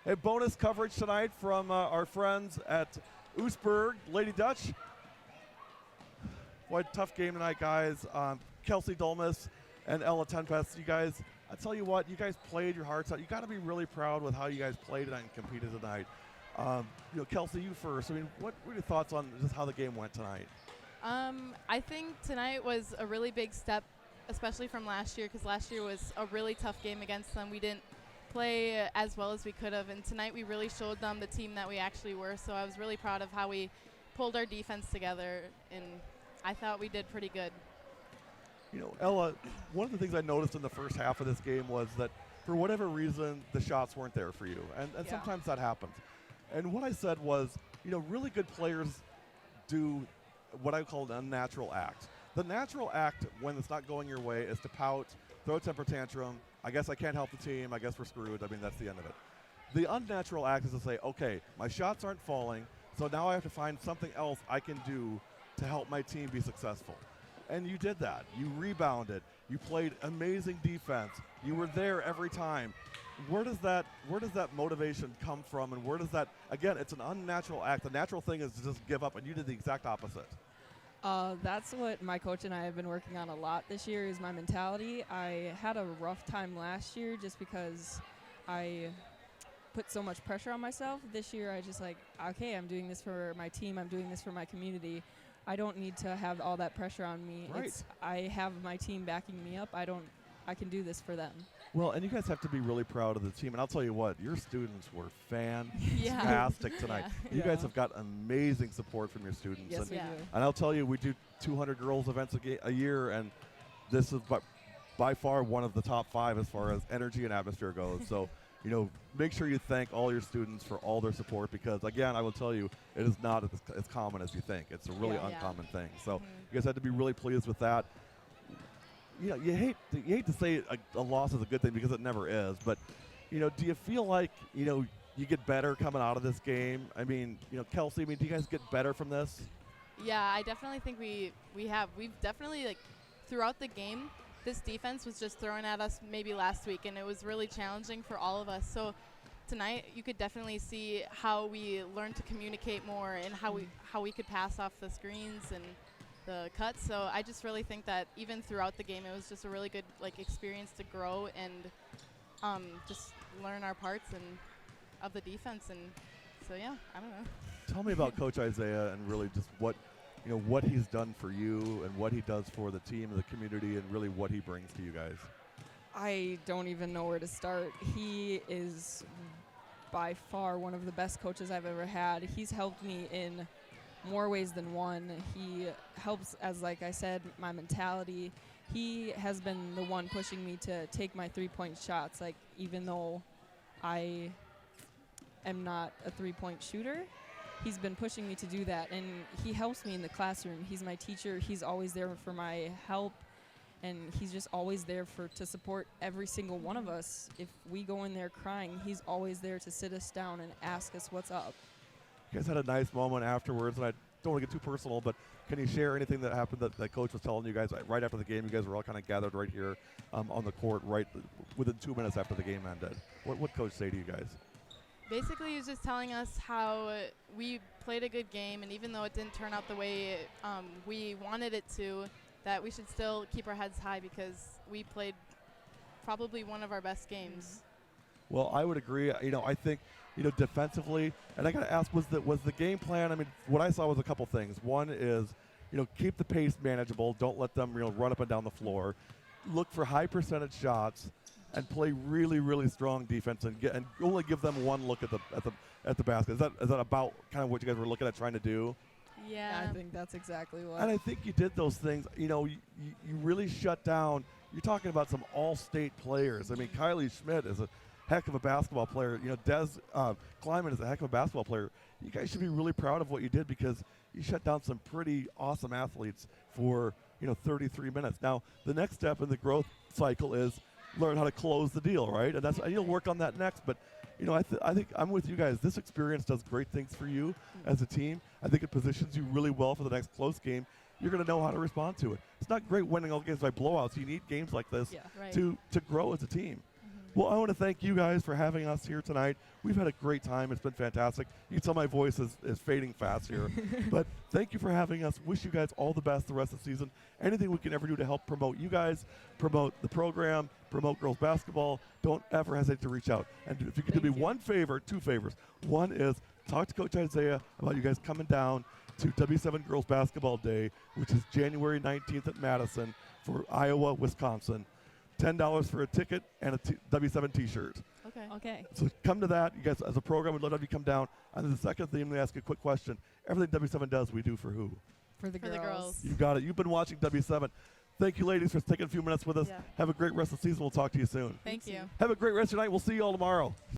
A bonus coverage tonight from our friends at Oostburg, Lady Dutch. What tough game tonight, guys. Kelsey Dolmas and Ella Tempest, you guys, I tell you what, you guys played your hearts out. You got to be really proud with how you guys played tonight and competed tonight. Kelsey, you first. I mean, what were your thoughts on just how the game went tonight? I think tonight was a really big step, especially from last year, because last year was a really tough game against them. We didn't play as well as we could have, and tonight we really showed them the team that we actually were. So I was really proud of how we pulled our defense together, and I thought we did pretty good. Ella, one of the things I noticed in the first half of this game was that for whatever reason, the shots weren't there for you, and sometimes that happens. And what I said was, really good players do what I call an unnatural act. The natural act when it's not going your way is to pout, throw a temper tantrum. I guess I can't help the team. I guess we're screwed. I mean, that's the end of it. The unnatural act is to say, okay, my shots aren't falling, so now I have to find something else I can do to help my team be successful. And you did that. You rebounded. You played amazing defense. You were there every time. Where does that motivation come from, and where does that, again, it's an unnatural act. The natural thing is to just give up, and you did the exact opposite. That's what my coach and I have been working on a lot this year is my mentality. I had a rough time last year just because I put so much pressure on myself. This year I just okay, I'm doing this for my team. I'm doing this for my community. I don't need to have all that pressure on me. Right. I have my team backing me up. I can do this for them. Well, and you guys have to be really proud of the team. And I'll tell you what, your students were fantastic tonight. Yeah. You guys have got amazing support from your students. Yes, we do. And I'll tell you, we do 200 girls events a year, and this is by far one of the top 5 as far as energy and atmosphere goes. So, make sure you thank all your students for all their support because, again, I will tell you, it is not as common as you think. It's a really uncommon thing. So you guys have to be really pleased with that. You hate to say a loss is a good thing because it never is. But, do you feel like, you get better coming out of this game? I mean, Kelsey, do you guys get better from this? Yeah, I definitely think we have. We've definitely, throughout the game, this defense was just thrown at us maybe last week, and it was really challenging for all of us. So tonight you could definitely see how we learned to communicate more and how we could pass off the screens and the cuts. So I just really think that even throughout the game, it was just a really good experience to grow and just learn our parts and of the defense. And so yeah, I don't know. Tell me about Coach Isaiah and really just what he's done for you and what he does for the team and the community and really what he brings to you guys. I don't even know where to start. He is by far one of the best coaches I've ever had. He's helped me in more ways than one. He helps, as like I said, my mentality. He has been the one pushing me to take my three-point shots, even though I am not a three-point shooter. He's been pushing me to do that, and he helps me in the classroom. He's my teacher. He's always there for my help, and he's just always there to support every single one of us. If we go in there crying, he's always there to sit us down and ask us what's up. You guys had a nice moment afterwards, and I don't want to get too personal, but can you share anything that happened that Coach was telling you guys right after the game? You guys were all kind of gathered right here on the court right within 2 minutes after the game ended. What Coach say to you guys? Basically, he was just telling us how we played a good game, and even though it didn't turn out the way we wanted it to, that we should still keep our heads high because we played probably one of our best games. Well, I would agree. I think, defensively, and I got to ask, was the game plan? I mean, what I saw was a couple things. One is, keep the pace manageable. Don't let them, run up and down the floor. Look for high percentage shots. And play really, really strong defense and only give them one look at the basket. Is that about kind of what you guys were looking at trying to do? Yeah, I think that's exactly what. And I think you did those things. You really shut down. You're talking about some all-state players. I mean, Kylie Schmidt is a heck of a basketball player. Des Kleiman is a heck of a basketball player. You guys should be really proud of what you did because you shut down some pretty awesome athletes for 33 minutes. Now, the next step in the growth cycle is learn how to close the deal, right? And you'll work on that next. But I think I'm with you guys. This experience does great things for you as a team. I think it positions you really well for the next close game. You're going to know how to respond to it. It's not great winning all games by blowouts. You need games like this to grow as a team. Well, I want to thank you guys for having us here tonight. We've had a great time. It's been fantastic. You can tell my voice is fading fast here. But thank you for having us. Wish you guys all the best the rest of the season. Anything we can ever do to help promote you guys, promote the program, promote girls basketball, don't ever hesitate to reach out. And if you could do me one favor, 2 favors. One is talk to Coach Isaiah about you guys coming down to W7 Girls Basketball Day, which is January 19th at Madison for Iowa, Wisconsin. $10 for a ticket and a W7 T-shirt. Okay. Okay. So come to that. You guys, as a program, we'd love to have you come down. And then the second thing, let me ask you a quick question. Everything W7 does, we do for who? For the girls. You got it. You've been watching W7. Thank you, ladies, for taking a few minutes with us. Yeah. Have a great rest of the season. We'll talk to you soon. Thank you. Have a great rest of your night. We'll see you all tomorrow.